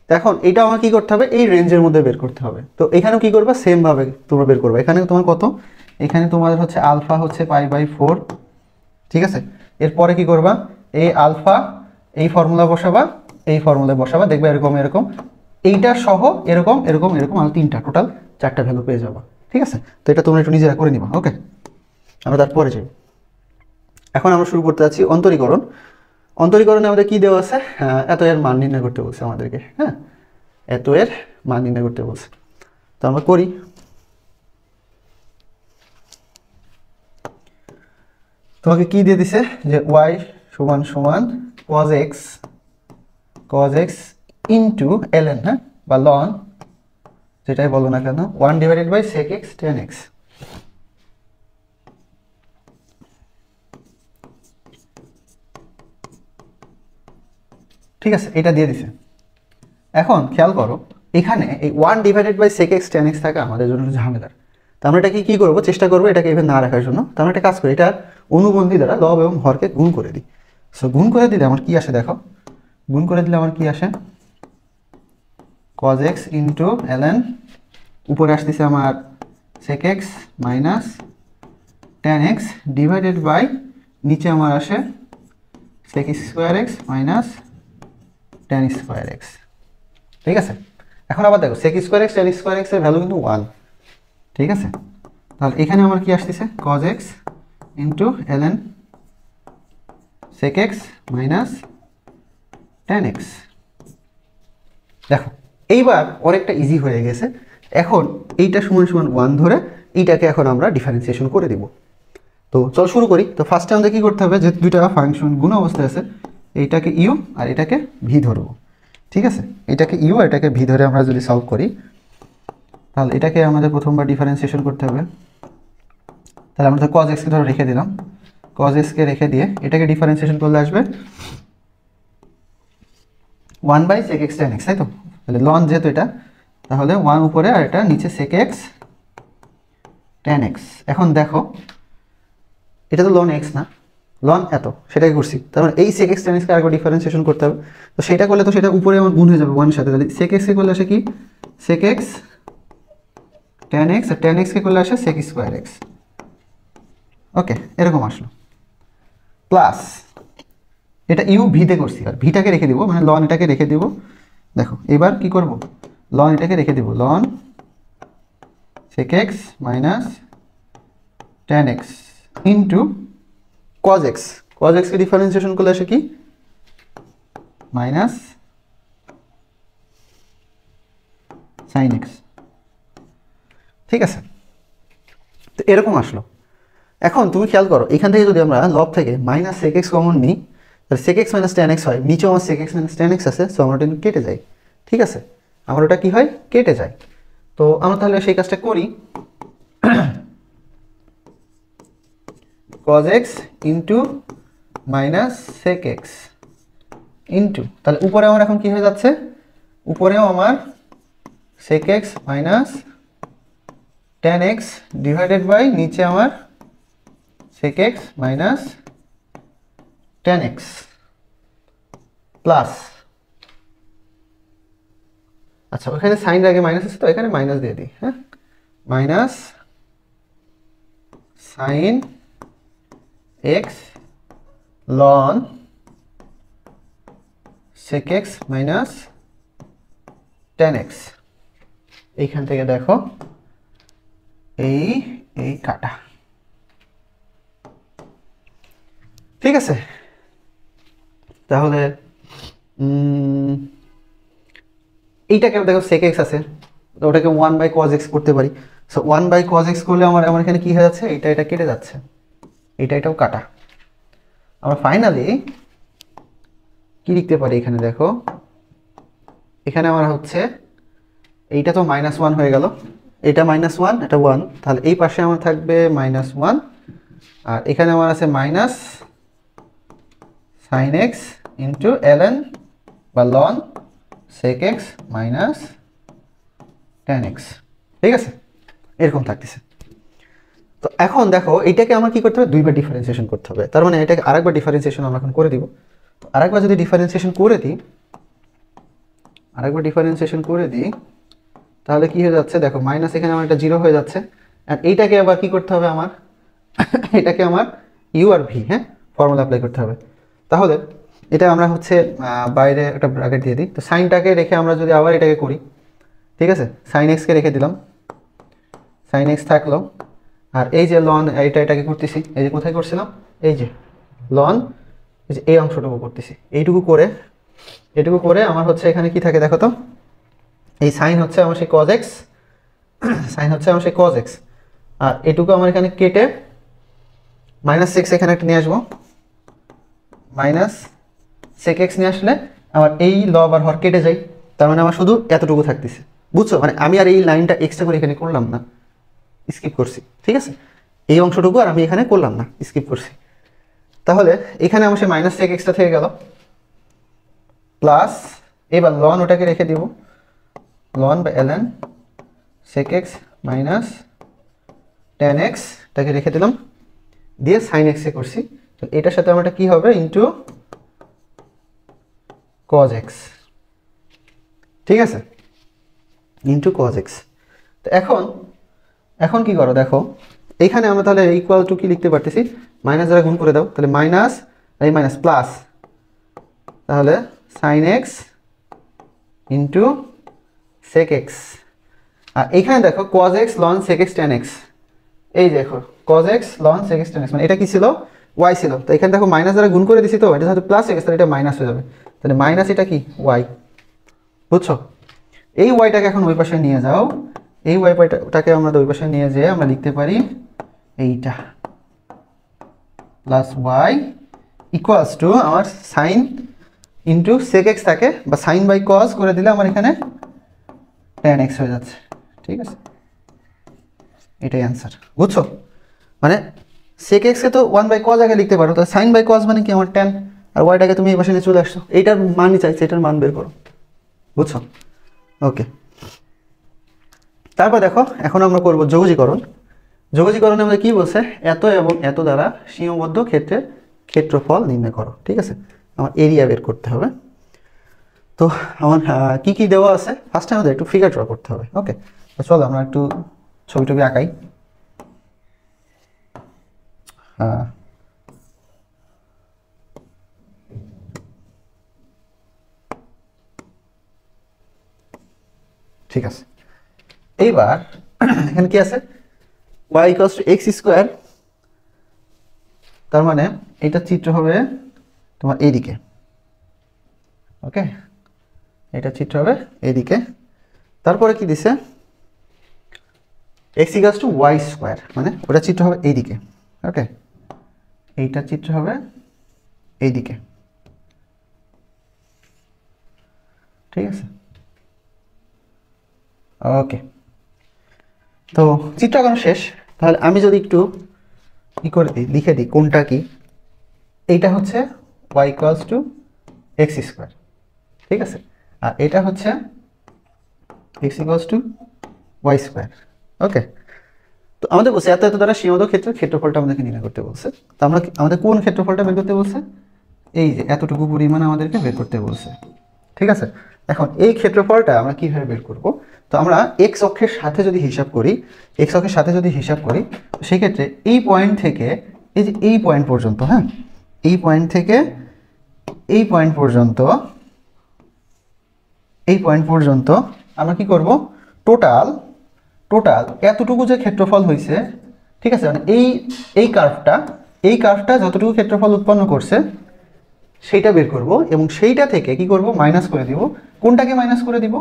এখন এটা আমার কি করতে হবে, এই রেঞ্জের মধ্যে বের করতে হবে। তো এখানেও কি করবা, সেম ভাবে তোমরা বের করবে। এখানে তোমার কত, এখানে তোমাদের হচ্ছে আলফা হচ্ছে পাই বাই 4। ঠিক আছে, এরপরে কি করবা, এই আলফা এই ফর্মুলা বসাবা, এই ফর্মুলায় বসাবা, দেখবে এরকম এরকম এইটা সহ এরকম এরকম এরকম আর তিনটা, টোটাল 4টা ভ্যালু পেয়ে যাবা। ঠিক আছে, তো এটা তোমরা একটু নিজেরা করে নিবা। ওকে, আমরা তারপরে যাই। এখন আমরা শুরু করতে যাচ্ছি অন্তরীকরণ। অন্তরীকরণে আমাদের কি দেওয়া আছে, এত এর মান নির্ণয় করতে বলছে আমাদেরকে। হ্যাঁ, এত এর মান নির্ণয় করতে বলছে, তো আমরা করি। তোমাকে কি দিয়ে দিছে, যে y সমান সমান cos x ইন্টু ln, হ্যাঁ, বা ln, যেটাই বলো না কেন, 1 divided by sec x tan x। ঠিক আছে, এটা দিয়ে দিছে। এখন খেয়াল করো, এখানে এই 1 divided by sec x tan x থাকা আমাদের জন্য ঝামেলার। তো আমরা এটাকে কি করবো, চেষ্টা করবো এটাকে এভাবে না রাখার জন্য। তো আমরা একটা কাজ করি, এটা অনুবন্ধী দ্বারা লব এবং হরকে গুণ করে দিই। সো গুণ করে দিলে আমার কি আসে দেখো, গুণ করে দিলে আমার কি আসে cos x ইন্টু ln, উপরে আসতেছে আমার sec x minus tan x divided by নিচে আমার আসে sec square x minus tan square x। ঠিক আছে, এখন আবার দেখো sec square x tan square x এর ভ্যালু কিন্তু 1। ঠিক আছে, তাহলে এখানে আমার কি আসতেছে cos x into ln sec x minus tan x। দেখো এইবার অনেকটা ইজি হয়ে গেছে। এখন এইটা সমান সমান 1 ধরে এইটাকে এখন আমরা ডিফারেন্সিয়েশন করে দিব। তো চল শুরু করি। তো ফার্স্টে আমাদের কি করতে হবে, যে দুইটা ফাংশন গুণ অবস্থায় আছে, এইটাকে ইউ আর এটাকে ভি ধরবো। ঠিক আছে, এটাকে ইউ আর এটাকে ভি ধরে আমরা যদি সলভ করি, তাহলে এটাকে আমাদের প্রথমবার ডিফারেন্সিয়েশন করতে হবে। তাহলে আমরা cos x কে ধরে রেখে দিলাম, cos x কে রেখে দিয়ে এটাকে ডিফারেন্সিয়েশন করলে আসবে 1 by sec x tan x, তাই তো? তাহলে ln যেহেতু এটা, তাহলে 1 উপরে আর এটা নিচে sec x tan x। এখন দেখো এটা তো ln x না, ln এত, সেটাকে করছি। তার মানে এই sec x tan x কে আরেকবার ডিফারেন্সিয়েশন করতে হবে। তো সেটা করলে তো সেটা উপরে আমার গুণ হয়ে যাবে 1 এর সাথে। তাহলে sec x কে করলে আসে কি sec x tan x, আর tan x কে করলে আসে sec স্কয়ার x। ওকে, এরকম আসলো। প্লাস এটা ইউ ভিতে করছি, আর ভিটাকে রেখে দিব, মানে ln এটাকে রেখে দিব। দেখো এবার কি করব, ln এটাকে রেখে দিব, ln sec x minus tan x into cos x। cos x কে ডিফারেন্সিয়েশন করলে আসে কি মাইনাস sin x। ঠিক আছে, তো এরকম আসলো। এখন তুমি খেয়াল করো, এখান থেকে যদি আমরা লব থেকে মাইনাস sec x কমন নিই, তাহলে sec x minus tan x হয়, নিচেও আমার sec x minus tan x আছে, সো আমরা এটা কেটে যাই। ঠিক আছে, আমার ওটা কি হয়, কেটে যায়। তো আমরা তাহলে সেই কাজটা করি, cos x into minus sec x into, তাহলে উপরে আমার এখন কি হয়ে যাচ্ছে, উপরেও আমার sec x minus tan x divided by নিচে আমার sec x minus 10x plus, আচ্ছা ওখানে সাইনের আগে মাইনাস আছে তো এখানে মাইনাস দিয়ে দিই, হ্যাঁ, মাইনাস সাইন এক্স লন sec x মাইনাস 10x। এইখান থেকে দেখো এই এই কাটা, ঠিক আছে। তাহলে এইটাকে দেখো sec x আছে, ওটাকে 1/cos x করতে পারি। সো 1/cos x করলে আমার এখানে কি হয়ে যাচ্ছে, এটা কেটে যাচ্ছে, এটাও কাটা। আমরা ফাইনালি কি লিখতে পারি এখানে দেখো, এখানে আমার হচ্ছে এইটা তো -1 হয়ে গেল, এটা -1 এটা 1, তাহলে এই পাশে আমার থাকবে -1 আর এখানে আমার আছে minus sin x into ln বা ln sec x minus 10x, ঠিক আছে, এরকম থাকতেছে। তো এখন দেখো এইটাকে আমার কি করতে হবে, দুইবার ডিফারেন্সিয়েশন করতে হবে, তার মানে এটাকে আরেকবার ডিফারেন্সিয়েশন আমরা এখন করে দিব। আরেকবার যদি ডিফারেন্সিয়েশন করে দিই, তাহলে কি হয়ে যাচ্ছে দেখো, মাইনাস এখানে আমার একটা 0 হয়ে যাচ্ছে, আর এইটাকে আবার কি করতে হবে আমার এটাকে আমার ইউ আর ভি, হ্যাঁ, ফর্মুলা অ্যাপ্লাই করতে হবে। তাহলে এটা আমরা হচ্ছে বাইরে একটা ব্র্যাকেট দিয়ে দিই, তো সাইনটাকে রেখে আমরা যদি আবার এটাকে করি, ঠিক আছে, সাইন এক্সকে রেখে দিলাম, সাইন এক্স থাকলো, আর এই যে লন এটাকে করতেছি, এই যে কোথায় করছিলাম, এই যে লন, এই যে এই অংশটুকু করতেছি, এটুকু করে আমার হচ্ছে এখানে কি থাকে দেখো তো, এই সাইন হচ্ছে আমার সেই cos x, আর এটুকু আমার এখানে কেটে -6 এখানে একটা নিয়ে আসবো, -sec x নিয়ে আসলে আমার এই লব আর হর কেটে যায়, তার মানে আমার শুধু এতটুকু থাকতেছে, বুঝছো, মানে আমি আর এই লাইনটা এক্সট্রা করে এখানে করলাম না, স্কিপ করছি, ঠিক আছে, এই অংশটুকু আর আমি এখানে করলাম না, স্কিপ করছি। তাহলে এখানে আমার সেই -sec x টা থেকে গেল, প্লাস এবার লন ওটাকে রেখে দিব, ln বা ln sec x minus 10x টাকে রেখে দিলাম, দিয়ে sin x এ করছি, তো এটার সাথে আমারটা কি হবে, ইনটু cos x, ঠিক আছে, ইনটু cos x। তো এখন কি করো দেখো, এইখানে আমরা তাহলে ইকুয়াল টু কি লিখতে পারতেছি, মাইনাস দ্বারা গুণ করে দাও, তাহলে মাইনাস এই মাইনাস প্লাস, তাহলে sin x into sec x, আর এইখানে দেখো cos x ln sec x tan x, এই দেখো cos x ln sec x tan x, মানে এটা কি ছিল, y ছিল, তো এখানে দেখো মাইনাস দ্বারা গুণ করে দিছি, তো এটা যেহেতু প্লাস হয়ে গেছে তাহলে এটা মাইনাস হয়ে যাবে, তাহলে মাইনাস এটা কি y, বুঝছো। এই ওয়াইটাকে এখন ওই পাশে নিয়ে যাও, এই ওয়াইটাকে আমরা ওই পাশে নিয়ে যেয়ে আমরা লিখতে পারি এইটা প্লাস ওয়াই ইকুয়ালস টু আমার সাইন ইন্টু সেক এক্স থাকে, বা সাইন বাই কস করে দিলে আমার এখানে ট্যান এক্স হয়ে যাচ্ছে, ঠিক আছে, এটাই অ্যান্সার, বুঝছো। মানে সেক এক্সকে তো 1/cos আগে লিখতে পারো, তো সাইন বাই কস মানে কি আমার ট্যান, আর ওয়াইটাকে তুমি এই পাশে নিয়ে চলে আসছো, এইটার মানই চাইছে, এটার মান বের করো, বুঝছো। ওকে, তারপর দেখো এখন আমরা করব যোগজীকরণ। যোগজীকরণে আমাদের কি বলছে, এত এবং এত দ্বারা সীমাবদ্ধ ক্ষেত্রের ক্ষেত্রফল নির্ণয় করো, ঠিক আছে, আমার এরিয়া বের করতে হবে। তো আমার কি কি দেওয়া আছে, ফার্স্টে আমাদের একটু ফিগার ড্র করতে হবে। ওকে, তো চলো আমরা একটু ছবি টবি আঁকাই। ঠিক আছে, এইবার এখানে কি আছে, y = x², তার মানে এটা চিত্র হবে তোমার এইদিকে। ওকে, এটা চিত্র হবে এইদিকে। তারপরে কি দিছে, x = y², মানে ওটা চিত্র হবে এইদিকে। ওকে, এইটা চিত্র হবে এইদিকে, ঠিক আছে। ওকে, তো চিত্র আঁকানো শেষ। তাহলে আমি যদি একটু কি করে দিই, লিখে দিই কোনটা কি, এইটা হচ্ছে y = x², ঠিক আছে, আর এটা হচ্ছে x = y²। ওকে, তো আমাদের বলছে এত এত দ্বারা সীমাবদ্ধ ক্ষেত্রের ক্ষেত্রফলটা আমাদেরকে নির্ণয় করতে বলছে। তো আমরা আমাদের কোন ক্ষেত্রফলটা বের করতে বলছে, এই যে এতটুকু পরিমাণ আমাদেরকে বের করতে বলছে, ঠিক আছে। এখন এই ক্ষেত্রফলটা আমরা কীভাবে বের করব? তো আমরা এক্স অক্ষের সাথে যদি হিসাব করি, সেক্ষেত্রে এই পয়েন্ট থেকে এই যে এই পয়েন্ট পর্যন্ত, হ্যাঁ, এই পয়েন্ট থেকে এই পয়েন্ট পর্যন্ত আমরা কি করব, টোটাল এতটুকু যে ক্ষেত্রফল হয়েছে, ঠিক আছে, মানে এই কার্ভটা যতটুকু ক্ষেত্রফল উৎপন্ন করছে সেইটা বের করব, এবং সেইটা থেকে কি করব, মাইনাস করে দিব। কোনটাকে মাইনাস করে দিব?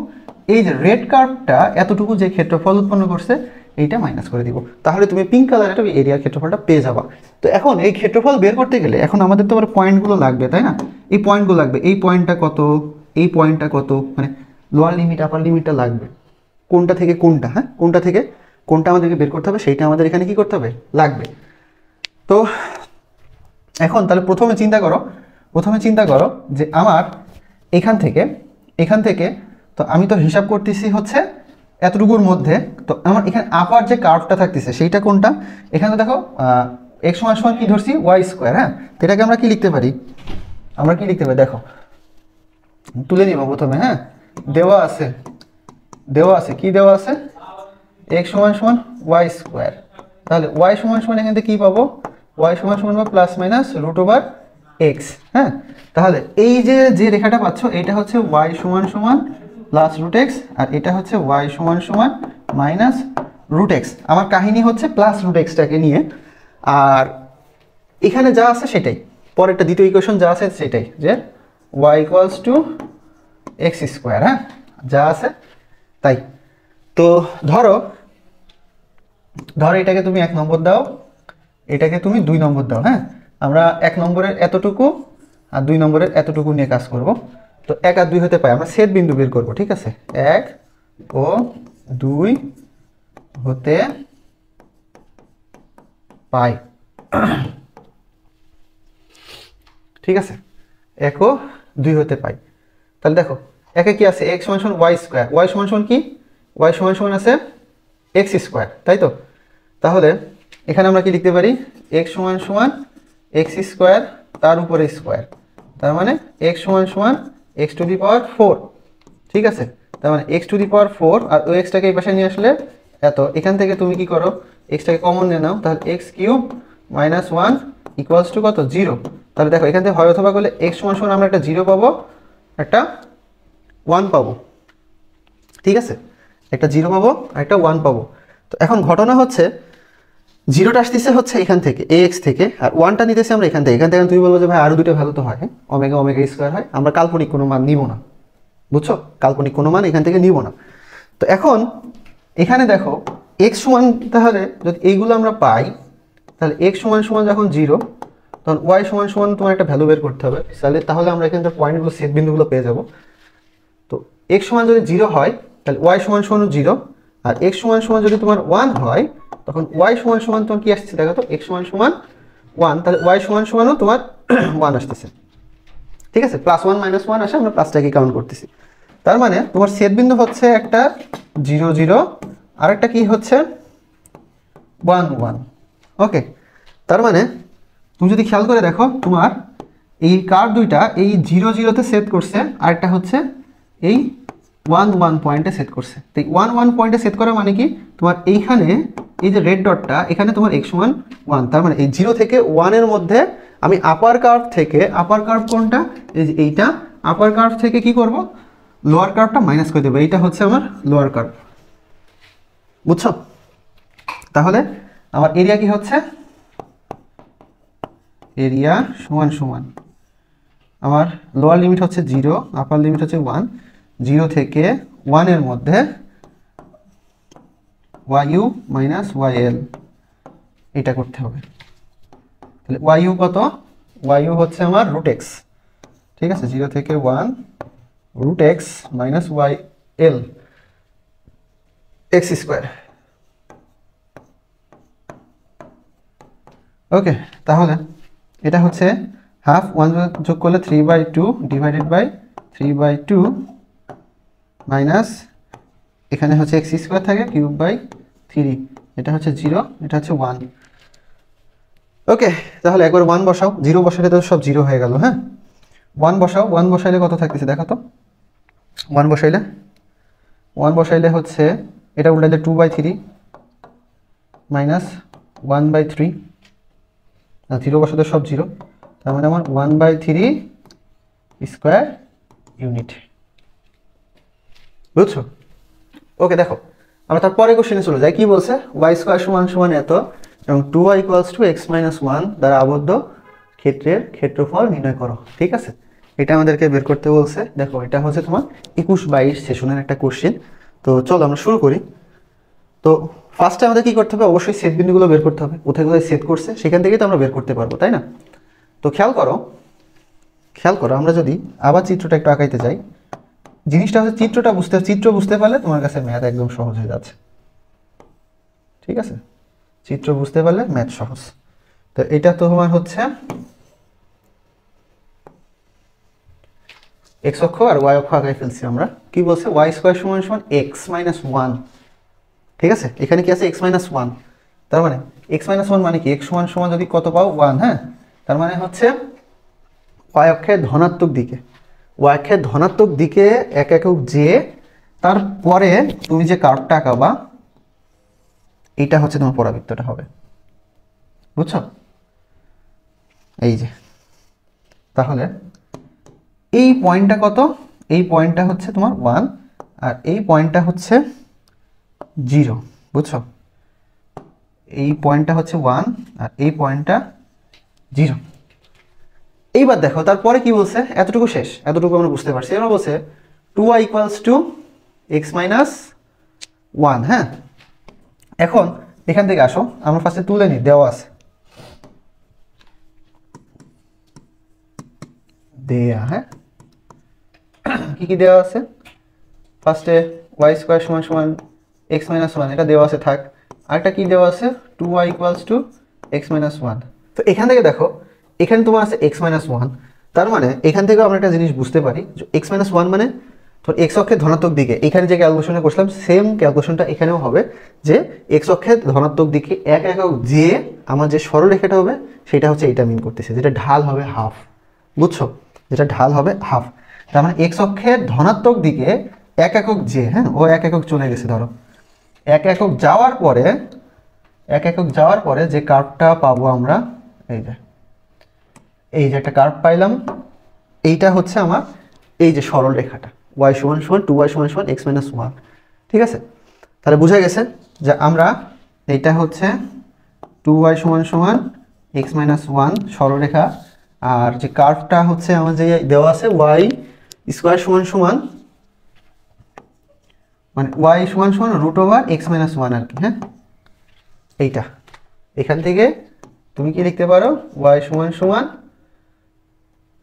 এই যে রেড কার্ভটা এতটুকু যে ক্ষেত্রফল উৎপন্ন করছে এইটা মাইনাস করে দিব, তাহলে তুমি পিঙ্ক কালারের এরিয়ার ক্ষেত্রফলটা পেয়ে যাবা। তো এখন এই ক্ষেত্রফল বের করতে গেলে এখন আমাদের তো আবার পয়েন্টগুলো লাগবে, তাই না? এই পয়েন্টগুলো লাগবে, এই পয়েন্টটা কত, এই পয়েন্টটা কত, মানে লোয়ার লিমিট আপার লিমিটটা লাগবে, কোনটা থেকে কোনটা, হ্যাঁ, কোনটা থেকে কোনটা আমাদেরকে বের করতে হবে সেইটা আমাদের এখানে কি করতে হবে, লাগবে। তো এখন তাহলে প্রথমে চিন্তা করো যে আমার এখান থেকে তো আমি তো হিসাব করতেছি হচ্ছে এতটুকুর মধ্যে, তো আমার এখানে আপার যে কার্ভটা থাকতেছে সেইটা কোনটা? এখানে দেখো x সমান কি ধরছি, ওয়াই স্কোয়ার, হ্যাঁ। তো এটাকে আমরা কি লিখতে পারি, দেখো তুলে নিব প্রথমে, হ্যাঁ। দেওয়া আছে কি দেওয়া আছে, x সমান ওয়াই স্কোয়ার, তাহলে ওয়াই সমান এখান থেকে কি পাবো, ওয়াই সমান বা plus minus root over X, হ্যাঁ। তাহলে এই যে রেখাটা পাচ্ছ এটা হচ্ছে ওয়াই সমান প্লাস রুট এক্স, আর এটা হচ্ছে ওয়াই সমান মাইনাস রুট এক্স। আমার কাহিনী হচ্ছে প্লাস রুট এক্সটাকে নিয়ে, আর এখানে যা আছে সেটাই, পরেরটা দ্বিতীয় ইকুয়েশন যা আছে সেটাই, যে Y equals to X square, হ্যাঁ, যা আছে তাই। তো ধরো এটাকে তুমি 1 নম্বর দাও, এটাকে তুমি 2 নম্বর দাও, হ্যাঁ। আমরা 1 নম্বরের এতটুকু আর 2 নম্বরের এতটুকু নিয়ে কাজ করব। তো 1 আর 2 হতে পাই, আমরা ছেদ বিন্দু বের করব, ঠিক আছে। 1 ও 2 হতে পাই, ঠিক আছে, 1 ও 2 হতে পাই। তাহলে দেখো একে কি আছে, x সমান ওয়াই স্কোয়ার, ওয়াই সমান কি, ওয়াই সমান আছে এক্স স্কোয়ার, তাই তো। তাহলে এখানে আমরা কি লিখতে পারি, x সমান এক্স স্কোয়ার তার উপরে স্কোয়ার, তার মানে x সমান এক্স টু দি পাওয়ার 4, ঠিক আছে। তার মানে এক্স টু দি পাওয়ার 4, আর ওই এক্সটাকে এই পাশে নিয়ে আসলে এত, এখান থেকে তুমি কি করো, এক্সটাকে কমন নিয়ে নাও, তাহলে x cube minus 1 equals to কত, 0। তাহলে দেখো এখান থেকে হয় অথবা করলে x সমান আমরা একটা 0 পাবো, একটা 1 পাবো, ঠিক আছে, একটা 0 পাবো আর একটা 1 পাবো। তো এখন ঘটনা হচ্ছে 0টা আসতেছে হচ্ছে এখান থেকে ax থেকে, আর 1টা নিতেছি আমরা এখান থেকে। তুমি বলবো যে ভাই আরো দুটো ভ্যালু তো হয়, ওমেগা স্কোয়ার হয়, আমরা কাল্পনিক কোনো মান নিব না, বুঝছো, কাল্পনিক কোনো মান এখান থেকে নিব না। তো এখন এখানে দেখো x সমান, তাহলে যদি এইগুলো আমরা পাই, তাহলে x সমান যখন 0, তখন y সমান তোমার একটা ভ্যালু বের করতে হবে, তাহলে আমরা এখানে পয়েন্টগুলো সেট বিন্দুগুলো পেয়ে যাব। তো x সমান যদি 0 হয় তাহলে y সমান 0, আর x সমান যদি তোমার 1 হয় তখন y সমান তোমার কি আসছে দেখো তো, x সমান 1, তাহলে y সমানও তোমার 1 আসতেছে, ঠিক আছে। প্লাস 1 মাইনাস 1 আসে, আমরা প্লাসটাকে কাউন্ট করতেছি। তার মানে তোমার ছেদ বিন্দু হচ্ছে একটা 0 0, আর একটা কি হচ্ছে 1 1, ওকে। তার মানে তুমি যদি খেয়াল করে দেখো, তোমার এই কার দুইটা এই 0 0-তে সেট করছে, আর একটা হচ্ছে এই 1 1 পয়েন্টে সেট করছে। তো এই 1 1 পয়েন্টে সেট করা মানে কি, তোমার এইখানে এই যে রেড ডটটা এখানে তোমার x সমান 1, তার মানে এই 0 থেকে 1 এর মধ্যে আমি আপার কার্ভ কোনটা, এই যে এইটা, আপার কার্ভ থেকে কি করব, লোয়ার কার্ভটা মাইনাস করে দেবো, এইটা হচ্ছে আমার লোয়ার কার্ভ, বুঝছো। তাহলে আমার এরিয়া কি হচ্ছে, এরিয়া সমান আমার লোয়ার লিমিট হচ্ছে 0, আপার লিমিট হচ্ছে 1, 0 থেকে 1 এর মধ্যে yu মাইনাস yl, এটা করতে হবে। তাহলে yu কত, yu হচ্ছে আমার রুট এক্স, ঠিক আছে, 0 থেকে 1 root x minus yl x square, okay. তাহলে এটা হচ্ছে হাফ, 1 যোগ করলে 3/2 ডিভাইডেড বাই 3/2 মাইনাস, এখানে হচ্ছে এক্স স্কোয়ার থাকে কিউব বাই 3, এটা হচ্ছে 0, এটা হচ্ছে 1, ওকে। তাহলে একবার 1 বসাও, 0 বসালে তো সব 0 হয়ে গেল, হ্যাঁ। 1 বসাও, 1 বসাইলে কত থাকতেছে দেখো তো। 1 বসাইলে 1 বসাইলে হচ্ছে এটা উল্টাইলে 2/3 মাইনাস 1/3, 0 বসাতে সব 0, তার মানে আমার 1/3 স্কোয়ার ইউনিট। বুঝছো? ওকে, দেখো আমরা তারপরে কোশ্চেনে চলে যাই। কি বলছে? ওয়াই স্কোয়ার সমান সমান এত এবং 2y equals to x minus 1 দ্বারা আবদ্ধ ক্ষেত্রের ক্ষেত্রফল নির্ণয় করো। ঠিক আছে, এটা আমাদেরকে বের করতে বলছে। দেখো এটা হচ্ছে তোমার 21-22 সেশনের একটা কোশ্চেন। তো চলো আমরা শুরু করি। তো ফার্স্টে আমাদের কি করতে হবে? অবশ্যই সেট বিন্দুগুলো বের করতে হবে। কোথায় কোথায় সেট করছে সেখান থেকেই তো আমরা বের করতে পারবো, তাই না? তো খেয়াল করো আমরা যদি আবার চিত্রটা একটু আঁকাইতে যাই, জিনিসটা হচ্ছে চিত্র বুঝতে পারলে তোমার কাছে ম্যাথ একদম সহজ হয়ে যাচ্ছে। ঠিক আছে, চিত্র বুঝতে পারলে ম্যাথ সহজ। তো এটা তোমার হচ্ছে এক্স অক্ষ আর ওয়াই অক্ষ আঁকাই ফেলছি আমরা। কি বলছে? ওয়াই স্কোয়ার সমান সমান এক্স মাইনাস 1। ঠিক আছে, এখানে কি আছে? X minus 1। তার মানে এক্স মাইনাস 1 মানে কি? এক্স সমান সমান যদি কত পাও? 1। হ্যাঁ, তার মানে হচ্ছে ওয়াই অক্ষের ধনাত্মক দিকে, ওয়াই অক্ষের ধনাত্মক দিকে এক একক যে, তারপরে তুমি যে কার্ভটা আঁকাবা এইটা হচ্ছে তোমার পরাবৃত্তটা হবে। বুঝছো? এই যে, তাহলে এই পয়েন্টটা কত? এই পয়েন্টটা হচ্ছে তোমার 1 আর এই পয়েন্টটা হচ্ছে 0। বুঝছো? এই পয়েন্টটা হচ্ছে 1 আর এই পয়েন্টটা 0। এইবার দেখো তারপরে কি বলছে? এতটুকু শেষ, এতটুকু আমরা বুঝতে পারছি। এবার বলছে 2y equals to x minus 1। হ্যাঁ, এখন এখান থেকে আসো, আমরা ফার্স্টে তুলে নিই, দেওয়া আছে দেয়া। হ্যাঁ, কি কি দেওয়া আছে? ফার্স্টে ওয়াই স্কোয়ার সমান সমান এক্স মাইনাস 1, এটা দেওয়া আছে, থাক। আরেকটা কি দেওয়া আছে? 2y equals to X minus 1। তো এখান থেকে দেখো, এখানে তোমার আছে এক্স মাইনাস 1। তার মানে এখান থেকেও আমরা একটা জিনিস বুঝতে পারি যে এক্স মাইনাস 1 মানে তোর এক্স অক্ষের ধনাত্মক দিকে। এখানে যে ক্যালকুলেশনটা করছিলাম সেম ক্যালকুলেশনটা এখানেও হবে, যে এক্স অক্ষের ধনাত্মক দিকে এক একক যে আমার যে সরলরেখাটা হবে সেটা হচ্ছে এইটা মিন করতেছে, যেটা ঢাল হবে হাফ। বুঝছো? যেটা ঢাল হবে হাফ। তার মানে এক্স অক্ষের ধনাত্মক দিকে এক একক যে, হ্যাঁ, ও এক একক চলে গেছে। ধরো এক একক যাওয়ার পরে যে কার্ভটা পাবো আমরা, এই যে একটা কার্ভ পাইলাম, এইটা হচ্ছে আমার এই যে সরল রেখাটা y সমান সমান 2y সমান সমান x মাইনাস 1। ঠিক আছে, তাহলে বোঝা গেছে যে আমরা এইটা হচ্ছে 2y সমান সমান x মাইনাস 1 সরলরেখা, আর যে কার্ভটা হচ্ছে আমার যে দেওয়া আছে y স্কোয়ার সমান সমান, মানে y সমান সমান রুট ওভার x মাইনাস 1 আর কি। হ্যাঁ, এইটা এখান থেকে তুমি কি লিখতে পারো? y সমান সমান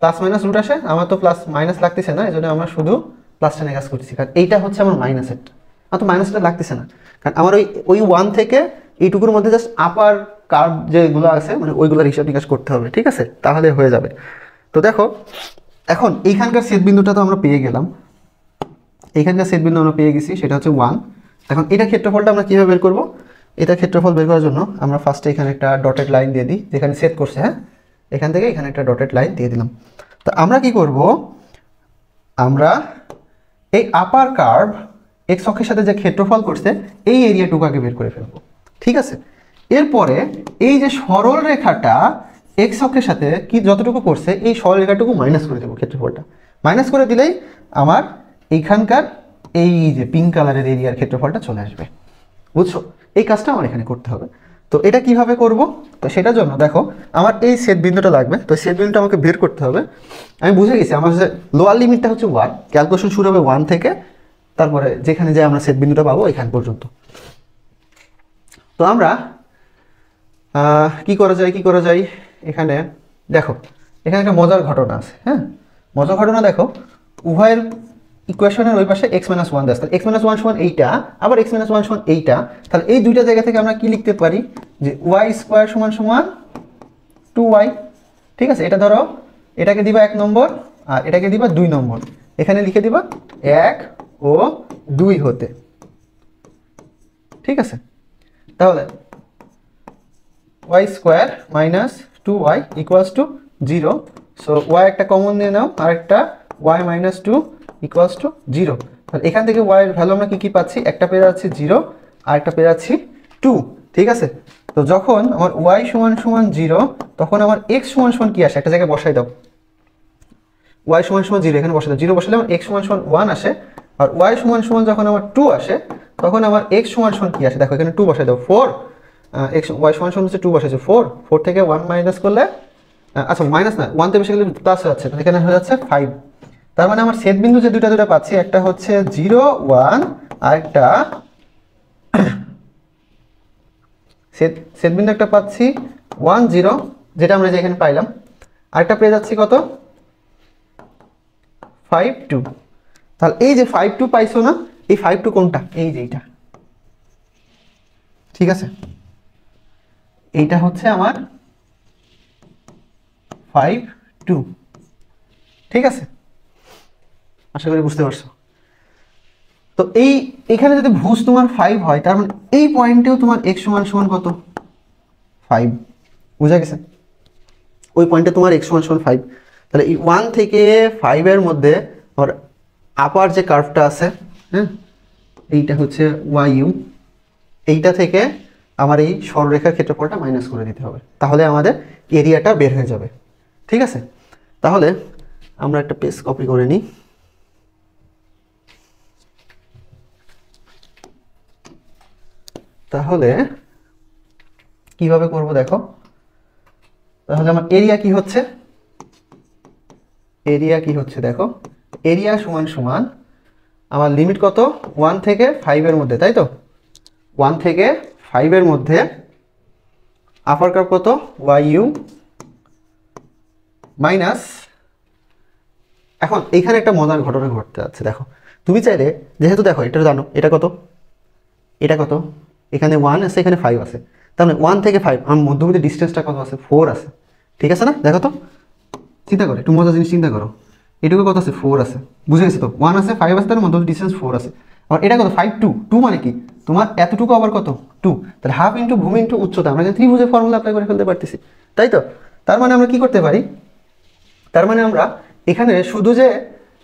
প্লাস মাইনাস রুট আসে, আমার তো প্লাস মাইনাস লাগতেছে না, এই জন্য আমরা শুধু প্লাসটা নিয়ে কাজ করছি, কারণ এইটা হচ্ছে আমার মাইনাসেরটা। আমার তো মাইনাসটা লাগতেছে না, কারণ আমার ওই 1 থেকে এইটুকুর মধ্যে জাস্ট আপার কার্ভ যেগুলো আছে মানে ওইগুলোর হিসাব নিকাশ করতে হবে। ঠিক আছে, তাহলে হয়ে যাবে। তো দেখো এখন এইখানকার ছেদ বিন্দুটা তো আমরা পেয়ে গেলাম, এইখানকার ছেদ বিন্দু আমরা পেয়ে গেছি, সেটা হচ্ছে 1। এখন এটা ক্ষেত্রফলটা আমরা কীভাবে বের করবো? এটা ক্ষেত্রফল বের করার জন্য আমরা ফার্স্টে এখানে একটা ডটেড লাইন দিয়ে দিই, যেখানে ছেদ করছে। হ্যাঁ, এখান থেকে এখানে একটা ডটেড লাইন দিয়ে দিলাম। তো আমরা কি করব? আমরা এই আপার কার্ভ এক্স অক্ষের সাথে যে ক্ষেত্রফল করছে এই এরিয়াটুকু আগে বের করে ফেলবো। ঠিক আছে, এরপরে এই যে সরল রেখাটা এক্স অক্ষের সাথে কি যতটুকু করছে এই সরল রেখাটুকু মাইনাস করে দেবো। ক্ষেত্রফলটা মাইনাস করে দিলেই আমার এইখানকার এই যে পিঙ্ক কালারের এরিয়ার ক্ষেত্রফলটা চলে আসবে। বুঝছো? এই কাজটা আমার এখানে করতে হবে। তো এটা কিভাবে করব? তো সেটার জন্য দেখো আমার এই সেট বিন্দুটা লাগবে। তো সেট বিন্দুটা আমাকে বের করতে হবে। আমি বুঝে গেছি আমার যে লোয়ার লিমিটটা হচ্ছে 1, ক্যালকুলেশন শুরু হবে 1 থেকে, তারপরে যেখানে যে আমরা সেট বিন্দুটা পাবো এখান পর্যন্ত। তো আমরা কি করা যায় এখানে দেখো, এখানে একটা মজার ঘটনা আছে। হ্যাঁ, মজার ঘটনা দেখো, উভয়ের ইকুয়েশনের ওই পাশে x মাইনাস 1 দেয়, তাহলে x মাইনাস 1 সমান এইটা, আবার x মাইনাস 1 সমান এইটা। তাহলে এই দুইটা জায়গা থেকে আমরা কি লিখতে পারি? যে y স্কোয়ার সমান সমান 2y। ঠিক আছে, এটা ধরো এটাকে দিবা 1 নম্বর আর এটাকে দিবা 2 নম্বর, এখানে লিখে দিবা 1 ও 2 হতে। ঠিক আছে, তাহলে y square minus 2y equals to 0, so Y একটা কমন নিয়ে নাও, আর একটা Y minus two equals to 0। তাহলে এখান থেকে ওয়াই এর ভ্যালু আমরা কি পাচ্ছি, একটা পেয়ে যাচ্ছি 0 আর একটা পেয়ে যাচ্ছি 2। ঠিক আছে, তো যখন আমার ওয়াই সমান সমান 0 তখন আমার এক্স সমান সমান কি আসে, একটা জায়গায় বসাই দাও। ওয়াই সমান সমান 0 এখানে বসাই দাও, 0 বসালে আমার এক্স সমান সমান 1 আসে, আর ওয়াই সমান সমান যখন আমার 2 আসে তখন আমার এক্স সমান সমান কি আসে, দেখো এখানে 2 বসাই দাও, 4। এক্স ওয়াই সমান সমান হচ্ছে 2 বসাইছে 4, 4 থেকে 1 মাইনাস করলে আচ্ছা মাইনাস না 1 তে বেশি গেলে প্লাস হয়ে যাচ্ছে, তাহলে এখানে হয়ে যাচ্ছে 5। তার মানে আমার ছেদ বিন্দু যে দুটা পাচ্ছি, একটা হচ্ছে 0 1 আর একটা ছেদ বিন্দু একটা পাচ্ছি 1 0, যেটা আমরা এখানে পাইলাম। আরেকটা পেয়ে যাচ্ছি কত 5 2। তাহলে এই যে 5 2 পাইছো না, এই 5 2 কোনটা, এই যে এইটা। ঠিক আছে, এইটা হচ্ছে আমার 5 2। ঠিক আছে, আশা করি বুঝতে পারছো। তো এখানে যদি ভুজ তোমার 5 হয়, তার মানে এই পয়েন্টেও তোমার x সমান সমান কত 5, বুঝা গেছে? ওই পয়েন্টে তোমার x সমান সমান 5। তাহলে এই 1 থেকে 5 এর মধ্যে আর আপার যে কার্ভটা আছে, হ্যাঁ, এইটা হচ্ছে yu, এইটা থেকে আমার এই সরলরেখার ক্ষেত্রফলটা মাইনাস করে দিতে হবে, তাহলে আমাদের এরিয়াটা বের হয়ে যাবে। ঠিক আছে, তাহলে আমরা একটা পেজ কপি করে নিই। তাহলে কিভাবে করব দেখো, তাহলে আমার এরিয়া কি হচ্ছে, দেখো এরিয়া সমান সমান আমার লিমিট কত 1 থেকে 5 এর মধ্যে, তাই তো 1 থেকে 5 এর মধ্যে আপার কার্ভ কত yu মাইনাস। এখন এইখানে একটা মজার ঘটনা ঘটতে যাচ্ছে, দেখো তুমি চাইলে, যেহেতু দেখো এটা জানো এটা কত, এখানে 1 আছে এখানে 5 আছে, তার মানে 1 থেকে 5 আমার মধ্যবর্তী ডিস্টেন্সটা কত আছে 4 আছে। ঠিক আছে না, দেখো তো চিন্তা করো, একটু মজার জিনিস চিন্তা করো, এটুকু কত আছে 4 আছে, বুঝে গেছে তো 1 আছে 5 আছে, তার মধ্যবর্তী ডিস্টেন্স 4 আছে। আর এটা কত 5 2, 2 মানে কি তোমার এতটুকু আবার কত 2, তাহলে হাফ ইন্টু ভূমি ইন্টু উচ্চতা, আমরা কিন্তু ত্রিভুজের ফর্মুলা অ্যাপ্লাই করে ফেলতে পারতেছি, তাই তো। তার মানে আমরা কি করতে পারি, তার মানে আমরা এখানে শুধু যে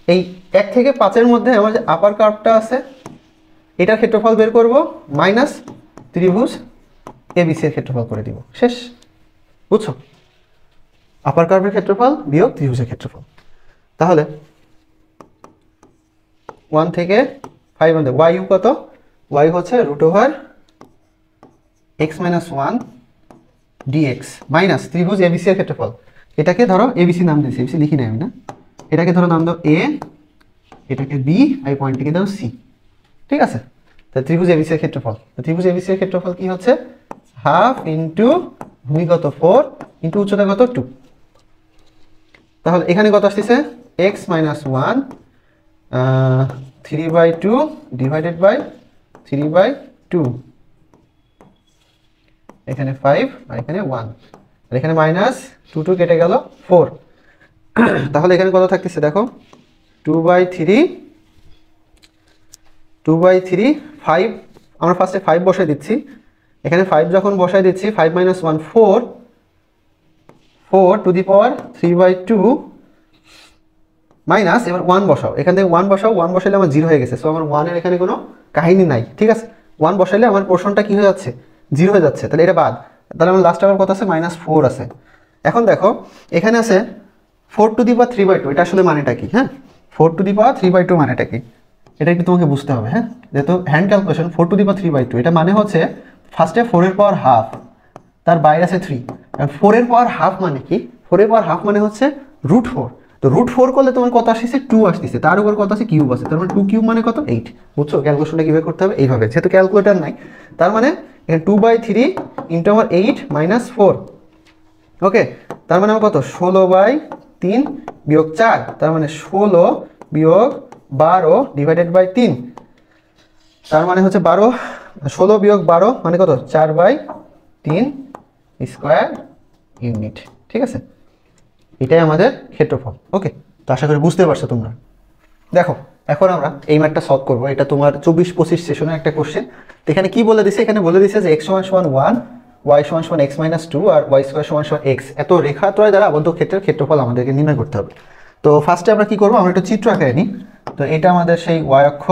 এই 1 থেকে 5 এর মধ্যে আমার যে আপার কার্ভটা আছে এটার ক্ষেত্রফল বের করব, মাইনাস ত্রিভুজ এবিসি এর ক্ষেত্রফল করে দিব, শেষ। বুঝছো, আপার কার্ভের ক্ষেত্রফল বিয়োগ ত্রিভুজের ক্ষেত্রফল। তাহলে 1 থেকে 5 মধ্যে yu কত, y হচ্ছে √x - 1 dx মাইনাস ত্রিভুজ এবিসি এর ক্ষেত্রফল, এটাকে ধরো এবিসি নাম দিয়েছি, এবিসি লিখি নাই আমি না, এটাকে ধরো নাম দাও a, এটাকে b, এই পয়েন্টটিকে দাও c। ঠিক আছে, তাহলে ত্রিভুজ এবিসি এর ক্ষেত্রফল, ত্রিভুজ এবিসি এর ক্ষেত্রফল কি হচ্ছে হাফ ইন্টু ভূমি কত 4 ইন্টু উচ্চতা কত 2। তাহলে এখানে কত আসছে x - 1 3/2 ডিভাইডেড বাই 3/2, এখানে 5 আর এখানে 1, আর এখানে মাইনাস 2 2 কেটে গেল 4। তাহলে এখানে কত থাকতেছে দেখো 2/3, 5 আমরা ফার্স্টে 5 বসাই দিচ্ছি, এখানে 5 যখন বসাই দিচ্ছি 5 - 1 4, 4 টু দি পাওয়ার 3/2 মাইনাস, এবার 1 বসাও, এখান থেকে 1 বসাও, 1 বসাইলে আমার 0 হয়ে গেছে, সো আমার 1 এর এখানে কোনো কাহিনী নাই। ঠিক আছে, 1 বসাইলে আমার পোর্শনটা কি হয়ে যাচ্ছে 0 হয়ে যাচ্ছে, তাহলে এটা বাদ, তাহলে আমার লাস্ট আবার কত আছে -4 আছে। এখন দেখো এখানে আছে 4 টু দি পাওয়ার 3/2, এটা আসলে মানেটা কি, হ্যাঁ 4 টু দি পাওয়ার 3/2 মানেটা কি, এটা একটু তোমাকে বুঝতে হবে। হ্যাঁ, যেহেতু হ্যান্ড ক্যালকুলেশন 4 টু দি পাওয়ার 3/2, এটা মানে হচ্ছে ফার্স্টে 4 এর পাওয়ার হাফ, তার বাইরে আছে 3, আর 4 এর পাওয়ার হাফ মানে কি, 4 এর পাওয়ার হাফ মানে হচ্ছে √4, তো √4 করলে তোমার কত আসছে 2 আসছে, তার উপর কত আছে কিউব আছে, তার মানে 2 কিউব মানে কত 8। বুঝছো, ক্যালকুলেশনটা কিভাবে করতে হবে এইভাবে, যেহেতু ক্যালকুলেটর নাই, তার মানে এখানে 2/3 ইন্টু আমার 8 - 4, ওকে, তার মানে আমার কত 16/3 বিয়োগ 4, তার মানে 16 বিয়োগ 12 ডিভাইডেড বাই 3, তার মানে হচ্ছে 12, 16 বিয়োগ 12 মানে কত 4/3 স্কয়ার ইউনিট। ঠিক আছে, এটাই আমাদের ক্ষেত্রফল। ওকে, তো আশা করি বুঝতে পারছো তোমরা। দেখো এখন আমরা এই ম্যাথটা সলভ করবো, এটা তোমার 24-25 সেশনের একটা কোশ্চেন। এখানে কি বলে দিছে, এখানে বলে দিছে যে x = 1, ওয়াই সমান সমান এক্স মাইনাস টু আর ওয়াই স্কোয়ার সমান সমান এক্স, এত রেখাত্রয় দ্বারা আবদ্ধ ক্ষেত্রের ক্ষেত্রফল আমাদেরকে নির্ণয় করতে হবে। তো ফার্স্টে আমরা কি করবো, আমরা একটা চিত্র আঁকায় নিই। তো এটা আমাদের সেই ওয়াই অক্ষ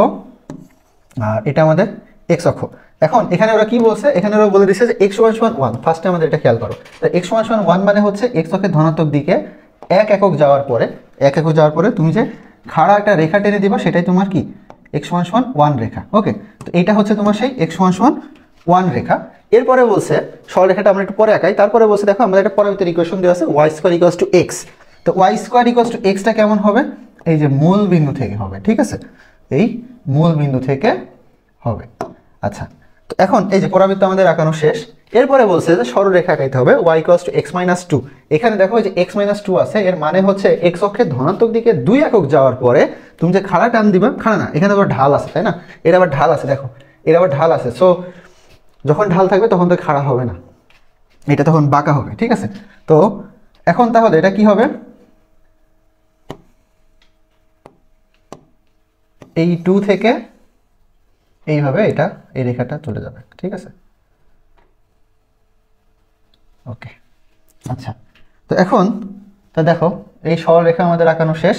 আর এটা আমাদের এক্স অক্ষ। এখন এখানে ওরা কি বলছে, এখানে ওরা বলে দিচ্ছে যে এক্স সমান সমান ওয়ান। ফার্স্টে আমাদের এটা খেয়াল করো, তো এক্স সমান সমান ওয়ান মানে হচ্ছে এক্স অক্ষের ধনাত্মক দিকে এক একক যাওয়ার পরে তুমি যে খাড়া একটা রেখা টেনে দিবা সেটাই তোমার কি এক্স সমান সমান ওয়ান রেখা। ওকে, তো এইটা হচ্ছে তোমার সেই এক্স সমান সমান ওয়ান রেখা। এরপরে বলছে সরলরেখাটা আমরা একটু পরে আঁকাই। তারপরে বলছে দেখো আমাদের একটা পরবর্তী ইকুয়েশন দেওয়া আছে y square equals to x. তো ওয়াই স্কোয়ার ইকুয়ালস টু এক্সটা কেমন হবে, এই যে মূল বিন্দু থেকে হবে, ঠিক আছে, এই মূল বিন্দু থেকে হবে। আচ্ছা, তো এখন এই যে পরাবৃত্ত আমাদের আঁকানো শেষ। এরপরে বলছে যে সরলরেখা আঁকাইতে হবে Y equals to X minus two. এখানে দেখো যে এক্স মাইনাস টু আছে, এর মানে হচ্ছে এক্স অক্ষের ধনাত্মক দিকে 2 একক যাওয়ার পরে তুমি যে খাড়া টান দিবা, খাড়া না, এখানে আবার ঢাল আছে, তাই না, এটা আবার ঢাল আছে, দেখো এর আবার ঢাল আছে। সো যখন ঢাল থাকবে তখন তো খাড়া হবে না, এটা তখন বাঁকা হবে, ঠিক আছে। তো এখন তাহলে এটা কি হবে, এই 2 থেকে এইভাবে এটা এই রেখাটা চলে যাবে, ঠিক আছে। ওকে, আচ্ছা, তো এখন তা দেখো এই সরলরেখা আমাদের আঁকানো শেষ,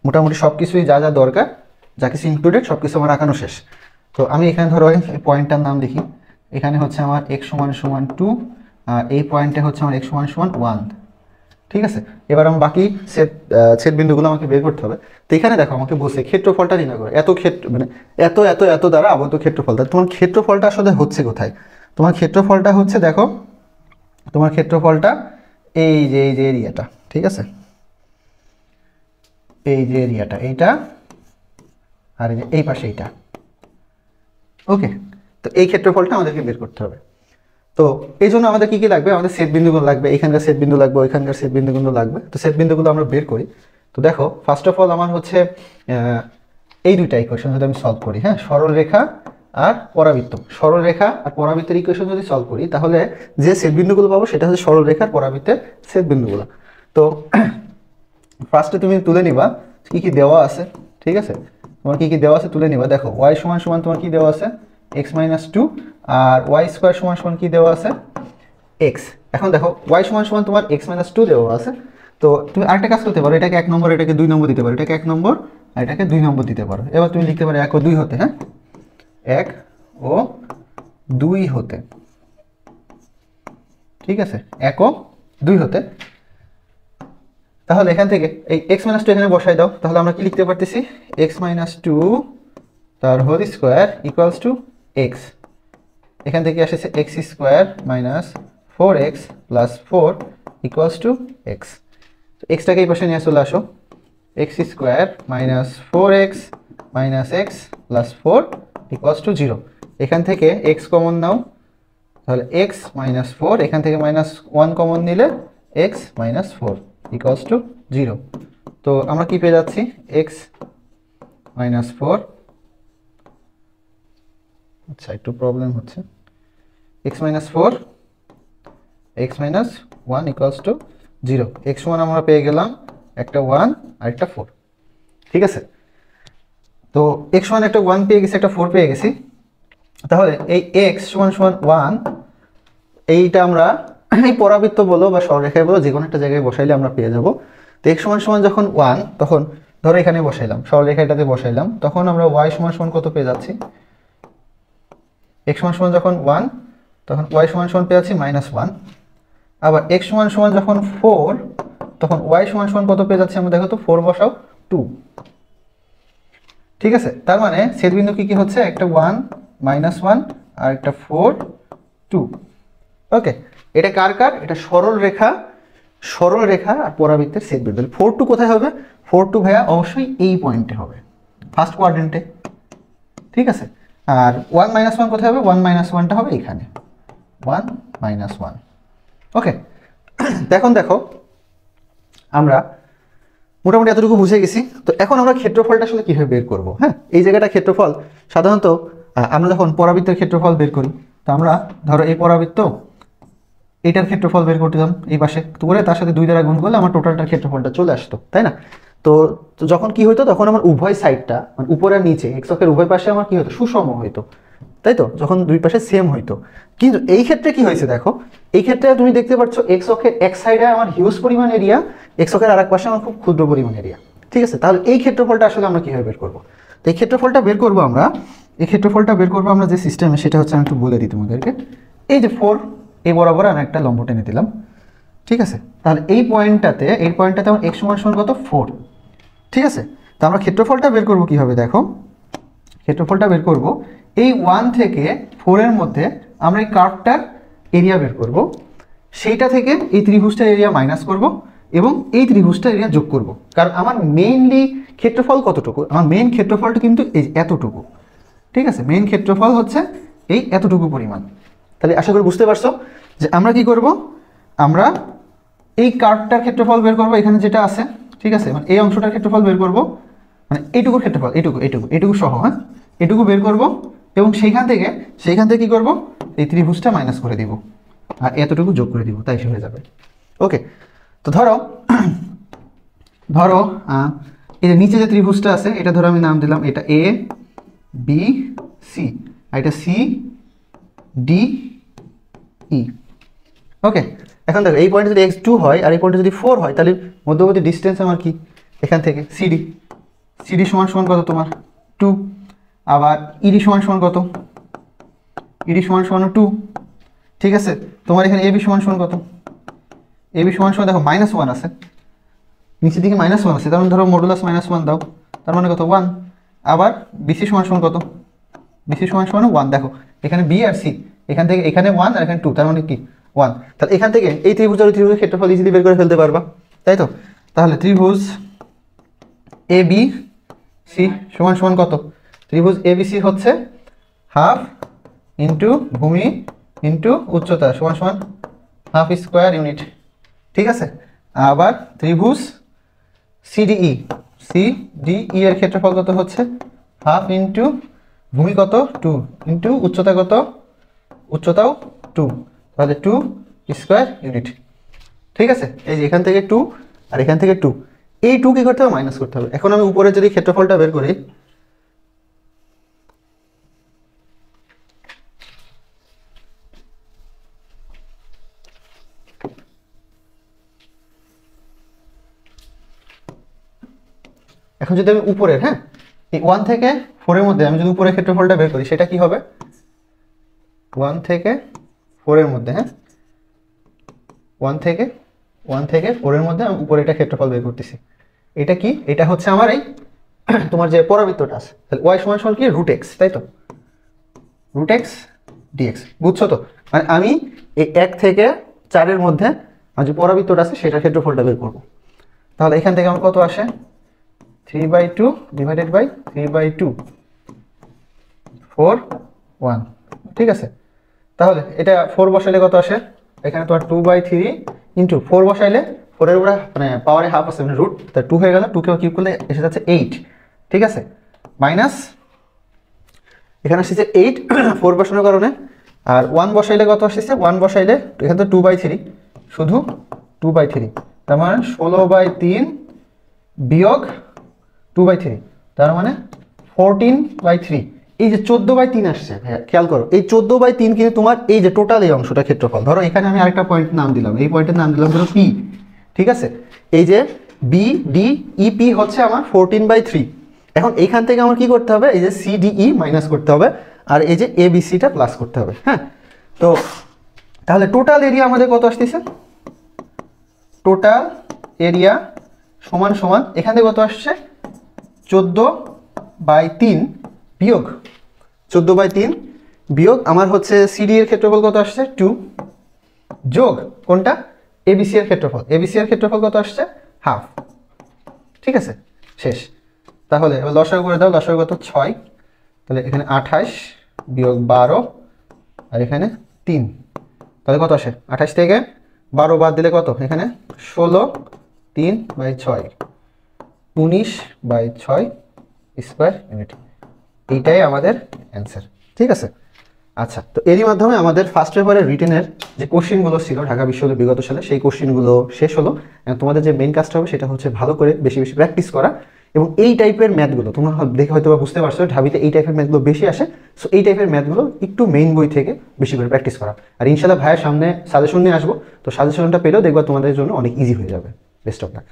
মোটামুটি সব কিছুই যা যা দরকার, যা কিছু ইনক্লুডেড সব কিছু আমার আঁকানো শেষ। তো আমি এখানে ধরো এই পয়েন্টটার নাম লিখি, এখানে হচ্ছে আমার এক্স সমান সমান 2 আর এই পয়েন্টে হচ্ছে আমার এক্স সমান সমান 1, ঠিক আছে। এবার আমার বাকি ছেদ বিন্দুগুলো আমাকে বের করতে হবে। তো এখানে দেখো আমাকে বলছে ক্ষেত্রফলটা নির্ণয় করে, এত ক্ষেত্র মানে এত এত এত দ্বারা আবদ্ধ ক্ষেত্রফল। তোমার ক্ষেত্রফলটা আসলে হচ্ছে কোথায়, তোমার ক্ষেত্রফলটা হচ্ছে দেখো তোমার ক্ষেত্রফলটা এই যে এরিয়াটা, ঠিক আছে, এই যে এরিয়াটা এইটা আর এই পাশে এইটা। ওকে, তো এই ক্ষেত্রফলটা আমাদেরকে বের করতে হবে। তো এই জন্য আমাদের কি কি লাগবে, আমাদের সেট বিন্দুগুলো লাগবে, এখানকার সেট বিন্দু লাগবে, ওইখানকার সেট বিন্দুগুলো লাগবে। তো সেট বিন্দুগুলো আমরা বের করি। তো দেখো ফার্স্ট অফ অল আমার হচ্ছে এই দুইটা ইকুয়েশন যদি আমি সলভ করি, হ্যাঁ, সরলরেখা আর পরাবৃত্ত, সরলরেখা আর পরাবৃত্তের ইকুয়েশন যদি সলভ করি তাহলে যে সেট বিন্দুগুলো পাবো সেটা হচ্ছে সরলরেখা আর পরাবৃত্তের সেট বিন্দুগুলো। তো ফার্স্টে তুমি তুলে নিবা কি কি দেওয়া আছে, ঠিক আছে, তোমার কি কি দেওয়া আছে তুলে নিবা। দেখো ওয়াই সমান সমান তোমার কি দেওয়া আছে এক্স মাইনাস টু আর ওয়াই স্কোয়ার সমান সমান কি দেওয়া আছে এক্স। এখন দেখো ওয়াই সমান সমান তোমার এক্স মাইনাস টু দেওয়া আছে। তো তুমি আরেকটা কাজ করতে পারো, এটাকে 1 নম্বর এটাকে 2 নম্বর দিতে পারো, এটাকে 1 নম্বর আর এটাকে 2 নম্বর দিতে পারো। এবার তুমি লিখতে পারো 1 ও 2 হতে, হ্যাঁ, 1 ও 2 হতে, ঠিক আছে, 1 ও 2 হতে। তাহলে এখান থেকে এই এক্স মাইনাস টু এখানে বসাই দাও, তাহলে আমরা কি লিখতে পারতেছি এক্স মাইনাস টু তার whole square equals to x. এখান থেকে আসছে x square minus 4x plus 4 equals to x. এক্সটাকে এই পাশে নিয়ে চলে আসো, x square minus 4x minus x plus 4 equals to 0। এখান থেকে এক্স কমন নাও, তাহলে এক্স মাইনাস 4, এখান থেকে মাইনাস 1 কমন নিলে এক্স মাইনাস 4 ইকুয়ালস টু 0। তো আমরা কি পেয়ে যাচ্ছি এক্স মাইনাস 4, আচ্ছা একটু প্রবলেম হচ্ছে, x minus 4 x minus 1 equals to 0। X সমান আমরা পেয়ে গেলাম একটা 1 আর একটা 4, ঠিক আছে। তো এক্স সমান একটা 1 পেয়ে গেছি, একটা 4 পেয়ে গেছি। তাহলে এই এক্স সমান সমান 1 এইটা আমরা এই পরাবৃত্ত বলো বা সরলরেখায় বলো যে কোনো একটা জায়গায় বসাইলে আমরা পেয়ে যাব। তো এক্স সমান সমান যখন 1 তখন ধরো এখানে বসাইলাম, সরলরেখাটাতে বসাইলাম, তখন আমরা ওয়াই সমান সমান কত পেয়ে যাচ্ছি, এক্স সমান সমান যখন 1 তখন ওয়াই সমান সমান পেয়ে যাচ্ছি -1। আবার এক্স সমান সমান যখন 4 তখন ওয়াই সমান সমান কত পেয়ে যাচ্ছি আমরা, দেখো তো 4 বসাও 2, ঠিক আছে। তার মানে ছেদবিন্দু কি কি হচ্ছে, একটা 1 -1 আর একটা 4 2। ওকে, এটা কার কার, এটা সরলরেখা আর পরাবৃত্তের ছেদবিন্দু। 4 2 কোথায় হবে, 4 2 ভাইয়া অবশ্যই এই পয়েন্টে হবে, ফার্স্ট কোয়াড্রেন্টে, ঠিক আছে। আর 1 -1 কোথায় হবে, 1 -1টা হবে এখানে, 1 -1। ওকে, এখন দেখো আমরা মোটামুটি এতটুকু বুঝে গেছি। তো এখন আমরা ক্ষেত্রফলটা আসলে কীভাবে বের করবো, হ্যাঁ, এই জায়গাটা ক্ষেত্রফল সাধারণত আমরা যখন পরাবৃত্তের ক্ষেত্রফল বের করি, তো আমরা ধরো এই পরাবৃত্ত এটার ক্ষেত্রফল বের করতাম এই পাশে করে, তার সাথে 2 দ্বারা গুণ করলে আমার টোটালটার ক্ষেত্রফলটা চলে আসতো, তাই না। তো যখন কি হতো তখন আমার উভয় সাইডটা মানে উপরে আর নিচে এক্স অক্ষের উভয় পাশে আমার কি হতো সুষম হইতো। তাই তো, যখন দুই পাশে সেম হইতো। কিন্তু এই ক্ষেত্রে কি হয়েছে দেখো, এই ক্ষেত্রে তুমি দেখতে পাচ্ছ এক্স অক্ষের এক সাইডে আমার হিউজ পরিমাণ এরিয়া, এক্স অক্ষের আরেক পাশে আমার খুব ক্ষুদ্র পরিমাণ এরিয়া। ঠিক আছে, তাহলে এই ক্ষেত্রফলটা আসলে আমরা কীভাবে বের করবো? তো এই ক্ষেত্রফলটা বের করবো আমরা, যে সিস্টেমে, সেটা হচ্ছে আমি একটু বলে দিই তোমাদেরকে। এই যে 4 এই বরাবর আমি একটা লম্ব টেনে দিলাম। ঠিক আছে, তাহলে এই পয়েন্টটাতে আমার এক্স সমান কত 4। ঠিক আছে, তো আমরা ক্ষেত্রফলটা বের করবো কীভাবে দেখো, ক্ষেত্রফলটা বের করব এই 1 থেকে 4 এর মধ্যে আমরা এই কার্ভটার এরিয়া বের করব, সেইটা থেকে এই ত্রিভুজটার এরিয়া মাইনাস করব এবং এই ত্রিভুজটার এরিয়া যোগ করব। কারণ আমার মেইনলি ক্ষেত্রফল কতটুকু, আমার মেইন ক্ষেত্রফলটা কিন্তু এই এতটুকু। ঠিক আছে, মেইন ক্ষেত্রফল হচ্ছে এই এতটুকু পরিমাণ। তাহলে আশা করি বুঝতে পারছো যে আমরা কি করব, আমরা এই কার্ভটার ক্ষেত্রফল বের করব এখানে যেটা আছে। ঠিক আছে, মানে এই অংশটার ক্ষেত্রফল বের করব, মানে এইটুকুর ক্ষেত্রফল, এইটুকু সহ, হ্যাঁ, এটুকু বের করব এবং সেইখান থেকে কি করব, এই ত্রিভুজটা মাইনাস করে দিব আর এতটুকু যোগ করে দিব, তাই হয়ে যাবে। ওকে, তো ধরো এই যে নিচে যে ত্রিভুজটা আছে এটা ধরো আমি নাম দিলাম, এটা এ বি সি, আর এটা সি ডি ই। ওকে, এখন দেখো এই পয়েন্টে যদি x2 হয় আর এই পয়েন্টে যদি 4 হয়, তাহলে মধ্যবর্তী ডিস্টেন্স আমার কি, এখান থেকে সিডি সমান কত তোমার 2, আবার ইডি সমান কত, ইডি সমান 2। ঠিক আছে, তোমার এখানে এবি সমান কত, এবি সমান দেখো -1 আছে, নিচের দিকে -1 আছে, তার মানে ধরো মডুলাস -1 দাও, তার মানে কত 1। আবার বিসি সমান কত, বিসি সমান 1। দেখো এখানে বি আর সি, এখান থেকে এখানে 1 আর এখানে 2, তার মানে কি 1। তাহলে এখান থেকে এই ত্রিভুজের ক্ষেত্রফল ইজিলি বের করে ফেলতে পারবা, তাই তো। তাহলে ত্রিভুজ এ বি সি সমান কত, ত্রিভুজ এ বি সি হচ্ছে হাফ ইন্টু ভূমি ইন্টু উচ্চতা সমান হাফ স্কোয়ার ইউনিট। ঠিক আছে, আবার ত্রিভুজ সিডিই এর ক্ষেত্রফল কত হচ্ছে হাফ ইন্টু ভূমি কত 2 ইন্টু উচ্চতা কত, উচ্চতাও 2, তাহলে 2 স্কোয়ার ইউনিট। ঠিক আছে, এই যে এখান থেকে 2 আর এখান থেকে 2, এই 2 কি করতে হবে, মাইনাস করতে হবে। এখন আমি উপরে যদি ক্ষেত্রফলটা বের করি, এখন যদি আমি উপরের, হ্যাঁ, এই 1 থেকে 4 এর মধ্যে আমি যদি উপরের ক্ষেত্রফলটা বের করি, সেটা কি হবে, 1 থেকে 4 এর মধ্যে, হ্যাঁ, 1 থেকে 4 এর মধ্যে আমি উপরে এটা ক্ষেত্রফল বের করতেছি। এটা কি, এটা হচ্ছে আমার এই তোমার যে পরাবৃত্তটা আছে, তাহলে y সমান কি √x, তাই তো, √x dx, বুঝছো তো। মানে আমি এই 1 থেকে 4 এর মধ্যে আমার যে পরাবৃত্তটা আছে সেটার ক্ষেত্রফলটা বের করব। তাহলে এখান থেকে আমার কত আসে, 3/2 ডিভাইডেড বাই 3/2 4 1। ঠিক আছে, তাহলে এটা 4 বসাইলে কত আসে, এখানে তোমার 2/3 ইন্টু 4 বসাইলে 4 এর উপরে মানে পাওয়ারে হাফ আছে, মানে রুট, তা 2 হয়ে গেল, 2 কে কিউব করলে এসে যাচ্ছে 8। ঠিক আছে, মাইনাস এখানে আসছে 8 4 বসানোর কারণে, আর 1 বসাইলে কত আসছে, 1 বসাইলে এখানে তো 2/3, শুধু 2/3, তার মানে 16/3 বিয়োগ 2/3, তার মানে 14/3। এই যে 14/3 আসছে, হ্যাঁ খেয়াল করো, এই 14/3 কিন্তু তোমার এই যে টোটাল এই অংশটা ক্ষেত্রফল। ধরো এখানে আমি আরেকটা পয়েন্ট নাম দিলাম, এই পয়েন্টের নাম দিলাম ধরো পি। ঠিক আছে, এই যে বি ডি ই পি হচ্ছে আমার 14/3। এখন এইখান থেকে আমার কি করতে হবে, এই যে সি ডি ই মাইনাস করতে হবে আর এই যে এ বি সিটা প্লাস করতে হবে। হ্যাঁ, তো তাহলে টোটাল এরিয়া আমাদের কত আসতেছে, টোটাল এরিয়া সমান এখান থেকে কত আসছে 14/3 বিয়োগ 14/3 বিয়োগ আমার হচ্ছে সিডি এর ক্ষেত্রফল কত আসছে 2, যোগ কোনটা এবিসি এর ক্ষেত্রফল, এবিসি এর ক্ষেত্রফল কত আসছে হাফ। ঠিক আছে, শেষ। তাহলে এবার লসাগু করে দাও, লসাগু কত 6, তাহলে এখানে 28 বিয়োগ 12 আর এখানে 3, তাহলে কত আসে 28 থেকে 12 বাদ দিলে কত, এখানে 16 3/6 19/6 স্কোয়ার ইউনিট। এইটাই আমাদের অ্যান্সার। ঠিক আছে, আচ্ছা, তো এরই মাধ্যমে আমাদের ফার্স্ট পেপারের রিটেনের যে কোশ্চেনগুলো ছিল ঢাকা বিশ্ববিদ্যালয়ের বিগত সালে, সেই কোশ্চেনগুলো শেষ হলো। তোমাদের যে মেইন কাজটা হবে সেটা হচ্ছে ভালো করে বেশি বেশি প্র্যাকটিস করা এবং এই টাইপের ম্যাথগুলো তোমরা দেখে হয়তো বুঝতে পারছো ঢাবিতে এই টাইপের ম্যাথগুলো বেশি আসে। সো এই টাইপের ম্যাথগুলো একটু মেইন বই থেকে বেশি করে প্র্যাকটিস করা। আর ইনশাআল্লাহ ভাইয়ের সামনে সাজেশন নিয়ে আসবো, তো সাজেশনটা পেলেও দেখবা তোমাদের জন্য অনেক ইজি হয়ে যাবে। Best of luck.